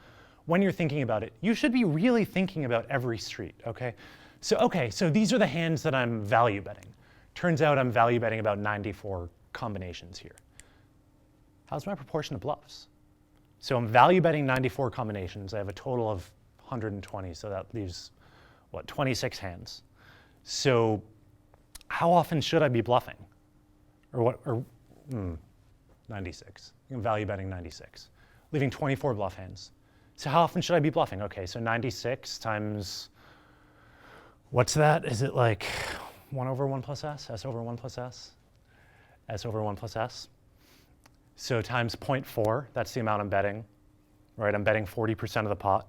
When you're thinking about it, you should be really thinking about every street, okay? So these are the hands that I'm value betting. Turns out I'm value betting about 94 combinations here. How's my proportion of bluffs? So I'm value betting 94 combinations. I have a total of 120, so that leaves, 26 hands. So how often should I be bluffing? 96. I'm value betting 96, leaving 24 bluff hands. So how often should I be bluffing? Okay, so 96 times, what's that? Is it like 1 over 1 plus s, s over 1 plus s, s over 1 plus s? So times 0.4, that's the amount I'm betting, right? I'm betting 40% of the pot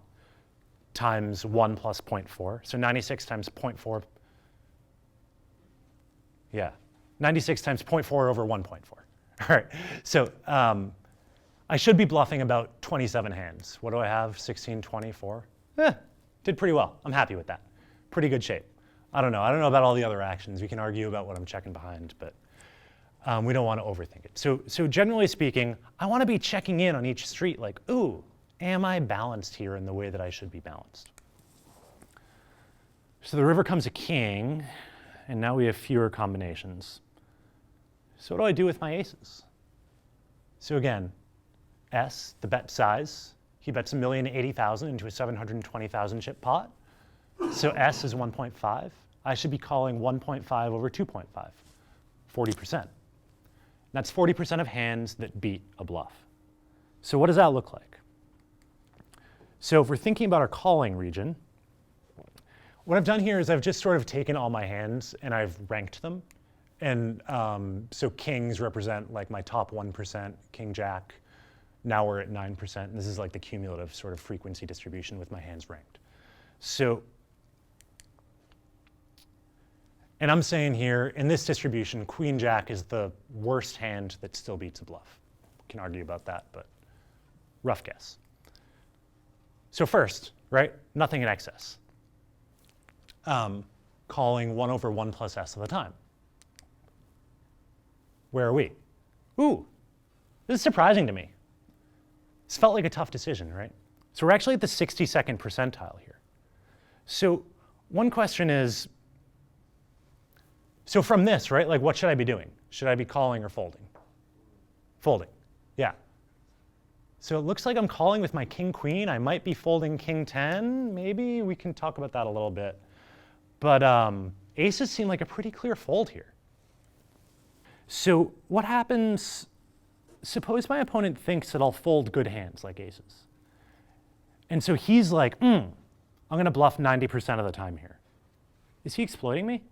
times 1 plus 0.4. So 96 times 0.4, yeah, 96 times 0.4 over 1.4. All right, so I should be bluffing about 27 hands. What do I have, 16, 24? Did pretty well, I'm happy with that. Pretty good shape. I don't know about all the other actions. We can argue about what I'm checking behind, but we don't want to overthink it. So generally speaking, I want to be checking in on each street like, ooh, am I balanced here in the way that I should be balanced? So the river comes a king, and now we have fewer combinations. So what do I do with my aces? So again, S, the bet size, he bets 1,080,000 into a 720,000 chip pot. So S is 1.5. I should be calling 1.5 over 2.5, 40%. That's 40% of hands that beat a bluff. So what does that look like? So if we're thinking about our calling region, what I've done here is I've just sort of taken all my hands and I've ranked them. And so kings represent like my top 1%, king jack. Now we're at 9%. And this is like the cumulative sort of frequency distribution with my hands ranked. So, and I'm saying here, in this distribution, queen jack is the worst hand that still beats a bluff. We can argue about that, but rough guess. So first, right, nothing in excess. Calling 1 over 1 plus s of the time. Where are we? Ooh, this is surprising to me. This felt like a tough decision, right? So we're actually at the 62nd percentile here. So one question is, so from this, right, like what should I be doing? Should I be calling or folding? Folding, yeah. So it looks like I'm calling with my king queen. I might be folding king 10, maybe. We can talk about that a little bit. But aces seem like a pretty clear fold here. So what happens, suppose my opponent thinks that I'll fold good hands like aces. And so he's like, I'm going to bluff 90% of the time here. Is he exploiting me?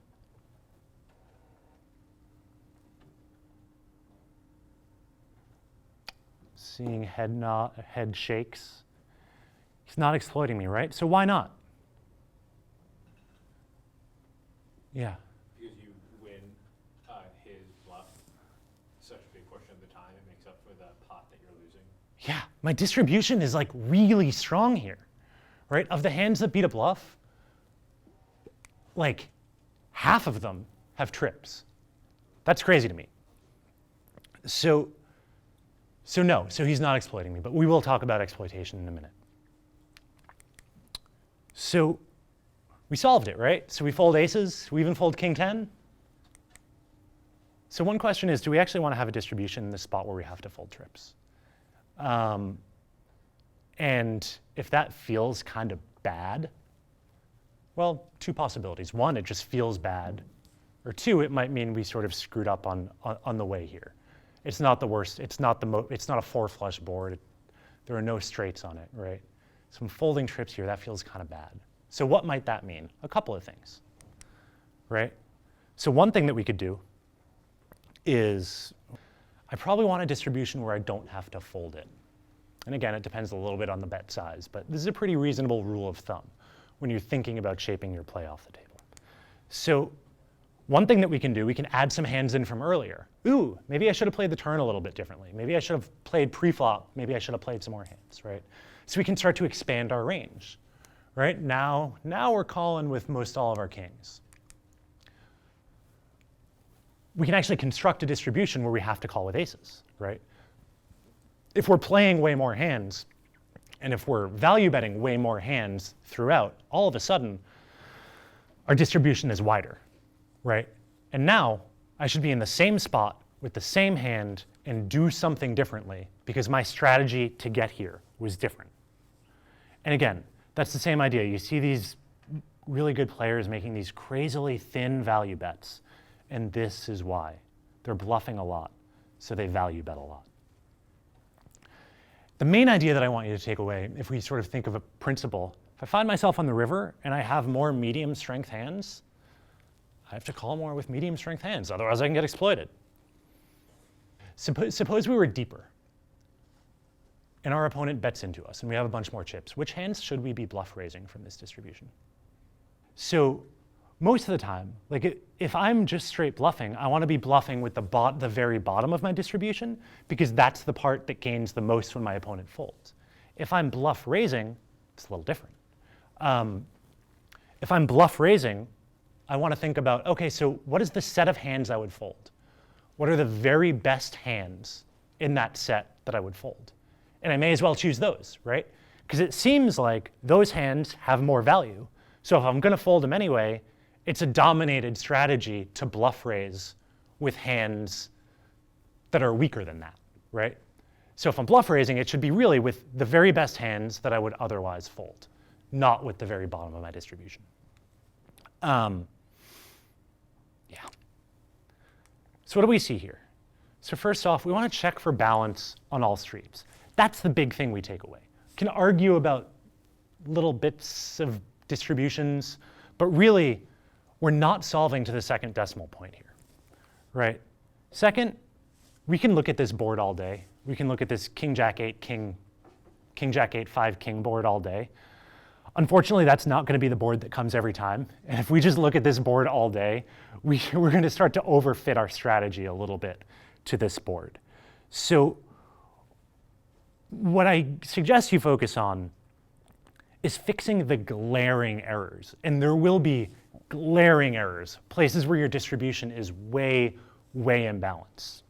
Seeing head shakes. He's not exploiting me, right? So why not? Yeah. Because you win his bluff such a big portion of the time, it makes up for the pot that you're losing. Yeah, my distribution is like really strong here, right? Of the hands that beat a bluff, like half of them have trips. That's crazy to me. So no, so he's not exploiting me, but we will talk about exploitation in a minute. So we solved it, right? So we fold aces, we even fold king 10. So one question is, do we actually want to have a distribution in this spot where we have to fold trips? And if that feels kind of bad, well, two possibilities. One, it just feels bad. Or two, it might mean we sort of screwed up on the way here. It's not the worst. It's not a 4 flush board. There are no straights on it, right? So I'm folding trips here. That feels kind of bad. So what might that mean? A couple of things, right? So one thing that we could do is I probably want a distribution where I don't have to fold it. And again, it depends a little bit on the bet size, but this is a pretty reasonable rule of thumb when you're thinking about shaping your play off the table. So one thing that we can do, we can add some hands in from earlier. Ooh, maybe I should have played the turn a little bit differently. Maybe I should have played pre-flop. Maybe I should have played some more hands, right? So we can start to expand our range, right? Now we're calling with most all of our kings. We can actually construct a distribution where we have to call with aces, right? If we're playing way more hands, and if we're value betting way more hands throughout, all of a sudden, our distribution is wider, right? And now I should be in the same spot with the same hand and do something differently because my strategy to get here was different. And again, that's the same idea. You see these really good players making these crazily thin value bets, and this is why. They're bluffing a lot, so they value bet a lot. The main idea that I want you to take away, if we sort of think of a principle, if I find myself on the river and I have more medium strength hands, I have to call more with medium strength hands, otherwise I can get exploited. Suppose we were deeper and our opponent bets into us and we have a bunch more chips. Which hands should we be bluff raising from this distribution? So most of the time, like if I'm just straight bluffing, I want to be bluffing with the very bottom of my distribution because that's the part that gains the most when my opponent folds. If I'm bluff raising, it's a little different. If I'm bluff raising, I want to think about, okay, so what is the set of hands I would fold? What are the very best hands in that set that I would fold? And I may as well choose those, right? Because it seems like those hands have more value. So if I'm going to fold them anyway, it's a dominated strategy to bluff raise with hands that are weaker than that, right? So if I'm bluff raising, it should be really with the very best hands that I would otherwise fold, not with the very bottom of my distribution. Yeah. So what do we see here? So first off, we want to check for balance on all streets. That's the big thing we take away. We can argue about little bits of distributions, but really, we're not solving to the second decimal point here, right? Second, we can look at this board all day. We can look at this king, jack, 8, king, jack, 8, 5, king board all day. Unfortunately, that's not going to be the board that comes every time. And if we just look at this board all day, we're going to start to overfit our strategy a little bit to this board. So what I suggest you focus on is fixing the glaring errors. And there will be glaring errors, places where your distribution is way, way imbalanced.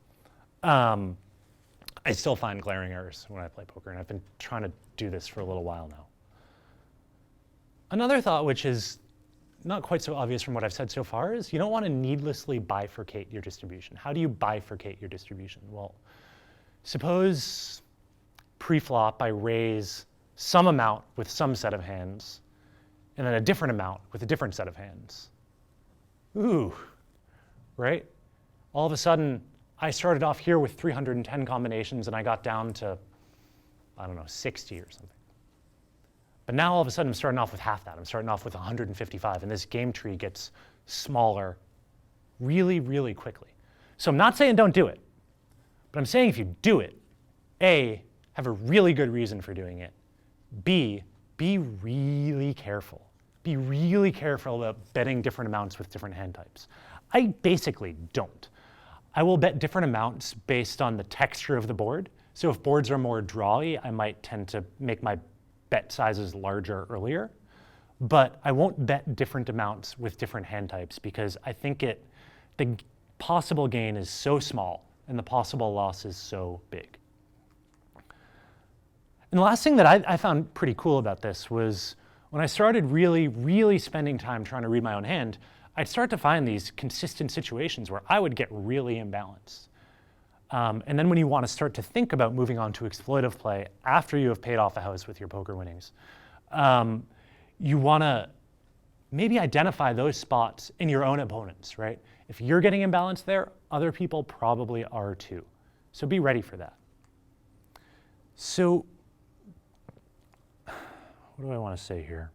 I still find glaring errors when I play poker, and I've been trying to do this for a little while now. Another thought, which is not quite so obvious from what I've said so far, is you don't want to needlessly bifurcate your distribution. How do you bifurcate your distribution? Well, suppose pre-flop I raise some amount with some set of hands, and then a different amount with a different set of hands. Ooh, right? All of a sudden, I started off here with 310 combinations, and I got down to, I don't know, 60 or something. But now all of a sudden I'm starting off with half that. I'm starting off with 155, and this game tree gets smaller really, really quickly. So I'm not saying don't do it, but I'm saying if you do it, A, have a really good reason for doing it. B, be really careful. Be really careful about betting different amounts with different hand types. I basically don't. I will bet different amounts based on the texture of the board. So if boards are more drawy, I might tend to make my bet sizes larger earlier, but I won't bet different amounts with different hand types because I think the possible gain is so small and the possible loss is so big. And the last thing that I found pretty cool about this was when I started really, really spending time trying to read my own hand, I'd start to find these consistent situations where I would get really imbalanced. And then when you want to start to think about moving on to exploitive play after you have paid off a house with your poker winnings, you want to maybe identify those spots in your own opponents, right? If you're getting imbalanced there, other people probably are too. So be ready for that. So what do I want to say here?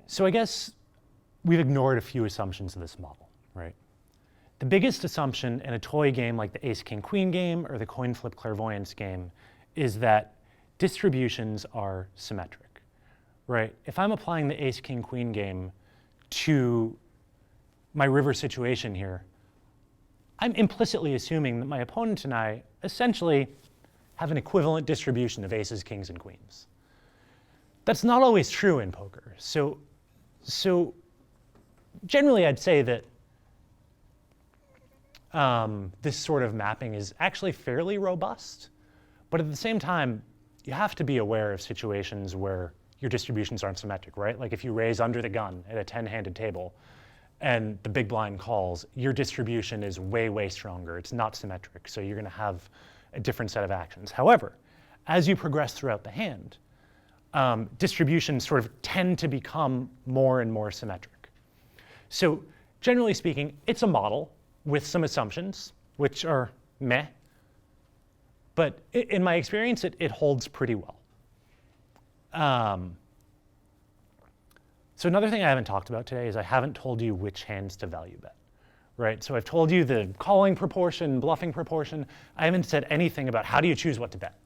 So I guess we've ignored a few assumptions of this model, right? The biggest assumption in a toy game like the Ace King Queen game or the Coin Flip Clairvoyance game is that distributions are symmetric, right? If I'm applying the Ace King Queen game to my river situation here, I'm implicitly assuming that my opponent and I essentially have an equivalent distribution of aces, kings, and queens. That's not always true in poker. So generally I'd say that this sort of mapping is actually fairly robust, but at the same time, you have to be aware of situations where your distributions aren't symmetric, right? Like if you raise under the gun at a 10-handed table and the big blind calls, your distribution is way, way stronger. It's not symmetric, so you're gonna have a different set of actions. However, as you progress throughout the hand, distributions sort of tend to become more and more symmetric. So generally speaking, it's a model with some assumptions, which are meh, But in my experience, it holds pretty well. So another thing I haven't talked about today is I haven't told you which hands to value bet, right? So I've told you the calling proportion, bluffing proportion. I haven't said anything about how do you choose what to bet.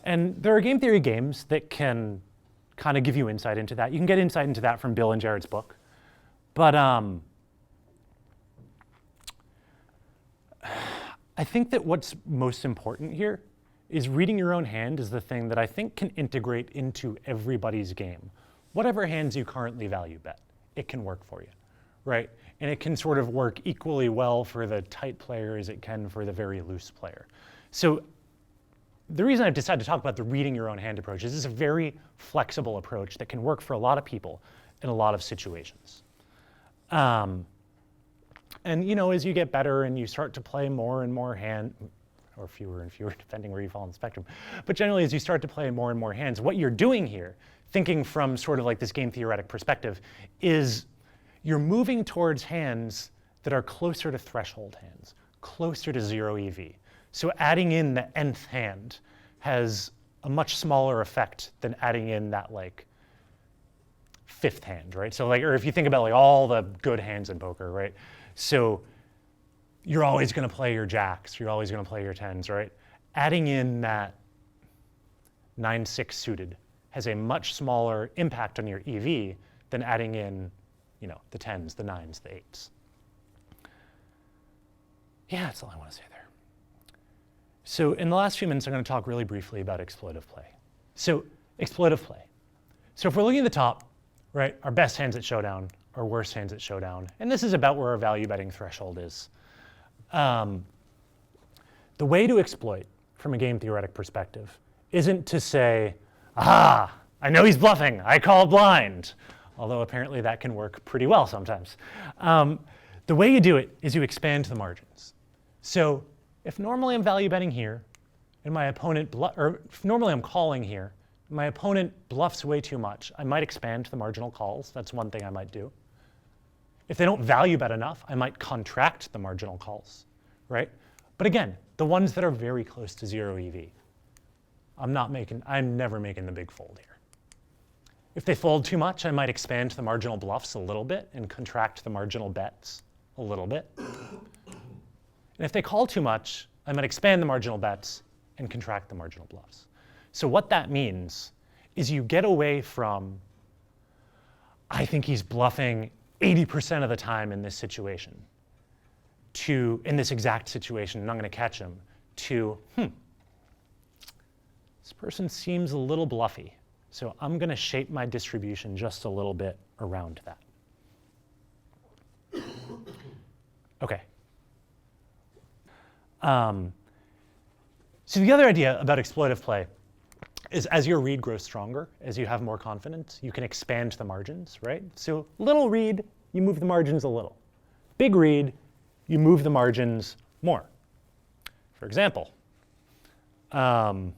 And there are game theory games that can kind of give you insight into that. You can get insight into that from Bill and Jared's book. But I think that what's most important here is reading your own hand is the thing that I think can integrate into everybody's game. Whatever hands you currently value bet, it can work for you, right? And it can sort of work equally well for the tight player as it can for the very loose player. So the reason I've decided to talk about the reading your own hand approach is it's a very flexible approach that can work for a lot of people in a lot of situations. And as you get better and you start to play more and more hand, or fewer and fewer, depending where you fall on the spectrum. But generally, as you start to play more and more hands, what you're doing here, thinking from sort of like this game theoretic perspective, is you're moving towards hands that are closer to threshold hands, closer to 0 EV. So adding in the nth hand has a much smaller effect than adding in that like 5th hand, right? So like, or if you think about like all the good hands in poker, right? So you're always going to play your jacks, you're always going to play your 10s, right? Adding in that 9-6 suited has a much smaller impact on your EV than adding in, the 10s, the 9s, the 8s. Yeah, that's all I want to say there. So in the last few minutes, I'm going to talk really briefly about exploitive play. So exploitive play. So if we're looking at the top, right, our best hands at showdown, our worst hands at showdown, and this is about where our value betting threshold is. The way to exploit from a game theoretic perspective isn't to say, I know he's bluffing, I call blind, although apparently that can work pretty well sometimes. The way you do it is you expand the margins. So if normally I'm value betting here, and my opponent, or if normally I'm calling here, and my opponent bluffs way too much, I might expand the marginal calls. That's one thing I might do. If they don't value bet enough, I might contract the marginal calls, right? But again, the ones that are very close to 0 EV, I'm never making the big fold here. If they fold too much, I might expand the marginal bluffs a little bit and contract the marginal bets a little bit. And if they call too much, I might expand the marginal bets and contract the marginal bluffs. So what that means is you get away from, I think he's bluffing 80% of the time in this situation, to, in this exact situation, and I'm going to catch him, to, this person seems a little bluffy, so I'm going to shape my distribution just a little bit around that. Okay. So the other idea about exploitive play is as your read grows stronger, as you have more confidence, you can expand the margins, right? So little read, you move the margins a little. Big read, you move the margins more. For example, okay.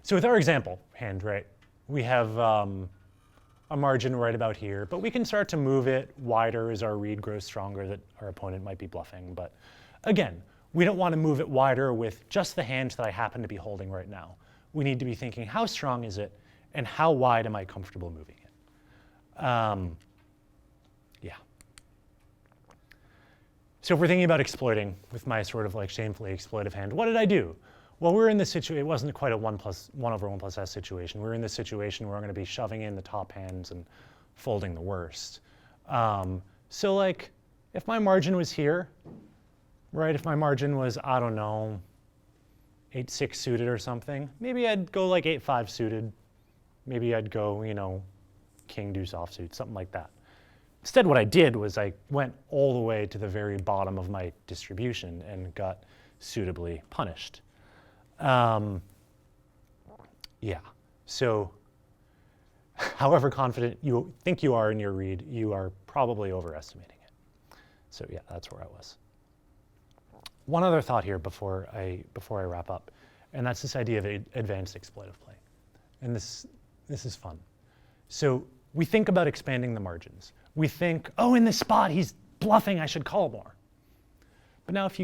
So with our example hand, right, we have a margin right about here, but we can start to move it wider as our read grows stronger that our opponent might be bluffing. But again, we don't want to move it wider with just the hand that I happen to be holding right now. We need to be thinking, how strong is it, and how wide am I comfortable moving it? Yeah. So if we're thinking about exploiting with my sort of like shamefully exploitive hand, what did I do? Well, we're in this situation, it wasn't quite a 1 over 1 plus S situation. We're in this situation where I'm going to be shoving in the top hands and folding the worst. So like, if my margin was here, right, if my margin was, I don't know, 8-6 suited or something, maybe I'd go like 8-5 suited. Maybe I'd go, king deuce offsuit, something like that. Instead, what I did was I went all the way to the very bottom of my distribution and got suitably punished. Yeah, so however confident you think you are in your read, you are probably overestimating it. So yeah, that's where I was. One other thought here before I wrap up, and that's this idea of advanced exploitive play. And this is fun. So we think about expanding the margins. We think, oh, in this spot he's bluffing, I should call more. But now if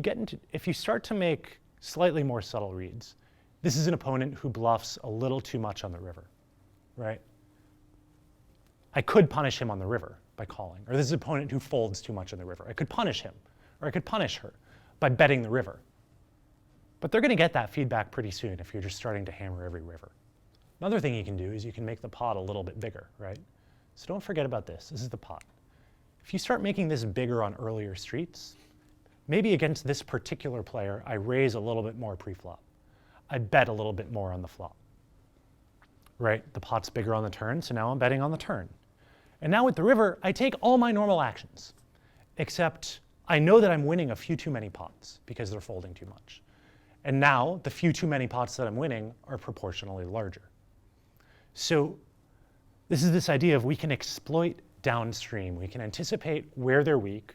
you start to make slightly more subtle reads. This is an opponent who bluffs a little too much on the river, right? I could punish him on the river by calling. Or this is an opponent who folds too much on the river. I could punish him, or I could punish her by betting the river. But they're going to get that feedback pretty soon if you're just starting to hammer every river. Another thing you can do is you can make the pot a little bit bigger, right? So don't forget about this. This is the pot. If you start making this bigger on earlier streets, maybe against this particular player, I raise a little bit more pre-flop. I bet a little bit more on the flop, right? The pot's bigger on the turn, so now I'm betting on the turn. And now with the river, I take all my normal actions, except I know that I'm winning a few too many pots because they're folding too much. And now the few too many pots that I'm winning are proportionally larger. So this is this idea of we can exploit downstream. We can anticipate where they're weak.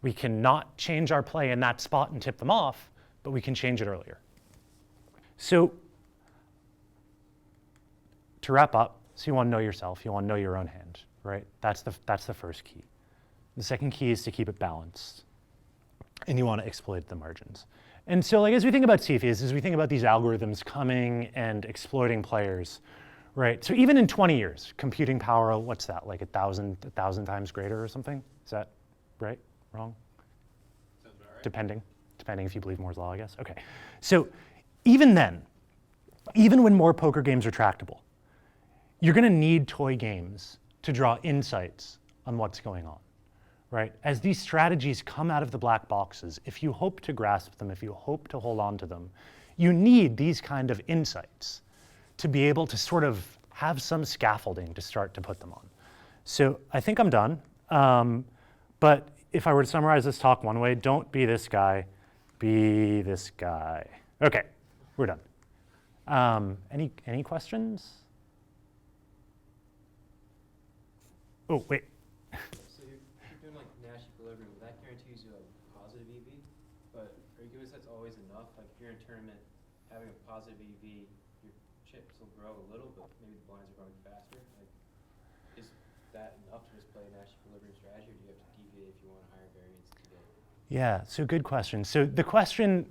We can not change our play in that spot and tip them off, but we can change it earlier. So to wrap up, so you want to know yourself. You want to know your own hand, right? That's the first key. The second key is to keep it balanced. And you want to exploit the margins. And so like, as we think about Cepheus, as we think about these algorithms coming and exploiting players, right? So even in 20 years, computing power, what's that, like 1,000 times greater or something? Is that right? Wrong? Sounds about right. Depending if you believe Moore's law, I guess. Okay. So even then, even when more poker games are tractable, you're going to need toy games to draw insights on what's going on, right? As these strategies come out of the black boxes, if you hope to grasp them, if you hope to hold on to them, you need these kind of insights to be able to sort of have some scaffolding to start to put them on. So I think I'm done. But if I were to summarize this talk one way, don't be this guy, be this guy. Okay, we're done. Any questions? Oh, wait. So you're doing like Nash equilibrium, that guarantees you a positive EV, but are you convinced that's always enough? Like if you're in a tournament, having a positive EV, your chips will grow a little, but maybe the blinds are growing faster. Like, is that enough to just play a Nash equilibrium strategy, or do you have to deviate if you want a higher variance to get? Yeah, so good question. So the question,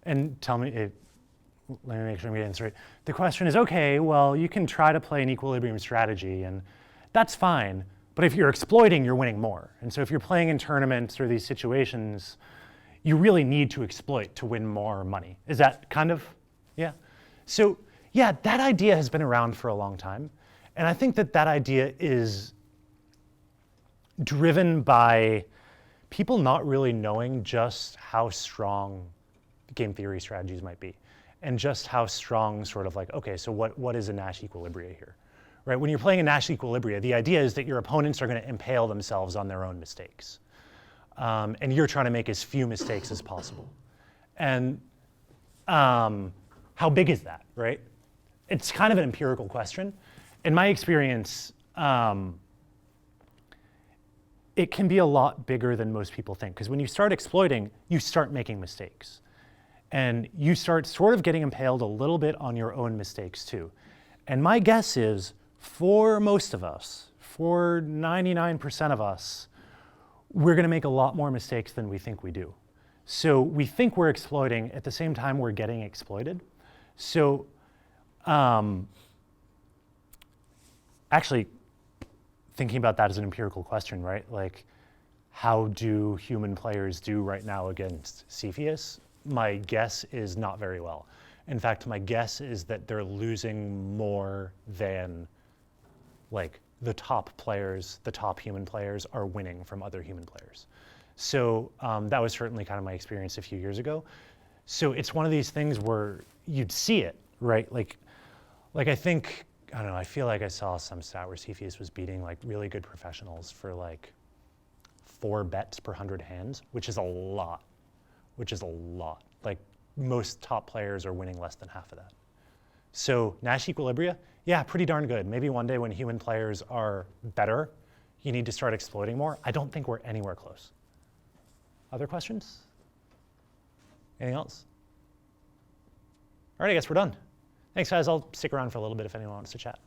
and tell me, let me make sure I'm getting this right. The question is, okay, well, you can try to play an equilibrium strategy, and that's fine. But if you're exploiting, you're winning more. And so if you're playing in tournaments or these situations, you really need to exploit to win more money. Is that kind of, yeah? So yeah, that idea has been around for a long time. And I think that idea is driven by people not really knowing just how strong game theory strategies might be. And just how strong sort of like, okay, so what is a Nash equilibria here? Right? When you're playing a Nash equilibria, the idea is that your opponents are going to impale themselves on their own mistakes. And you're trying to make as few mistakes as possible. And how big is that, right? It's kind of an empirical question. In my experience, it can be a lot bigger than most people think. Because when you start exploiting, you start making mistakes. And you start sort of getting impaled a little bit on your own mistakes too. And my guess is, for most of us, for 99% of us, we're going to make a lot more mistakes than we think we do. So we think we're exploiting, at the same time we're getting exploited. So actually, thinking about that as an empirical question, right? Like, how do human players do right now against Cepheus? My guess is not very well. In fact, my guess is that they're losing more than like the top players, the top human players are winning from other human players. So that was certainly kind of my experience a few years ago. So it's one of these things where you'd see it, right? Like I think, I don't know, I feel like I saw some stat where Cepheus was beating like really good professionals for like 4 bets per 100 hands, which is a lot, Like most top players are winning less than half of that. So Nash equilibria, yeah, pretty darn good. Maybe one day when human players are better, you need to start exploiting more. I don't think we're anywhere close. Other questions? Anything else? All right, I guess we're done. Thanks, guys. I'll stick around for a little bit if anyone wants to chat.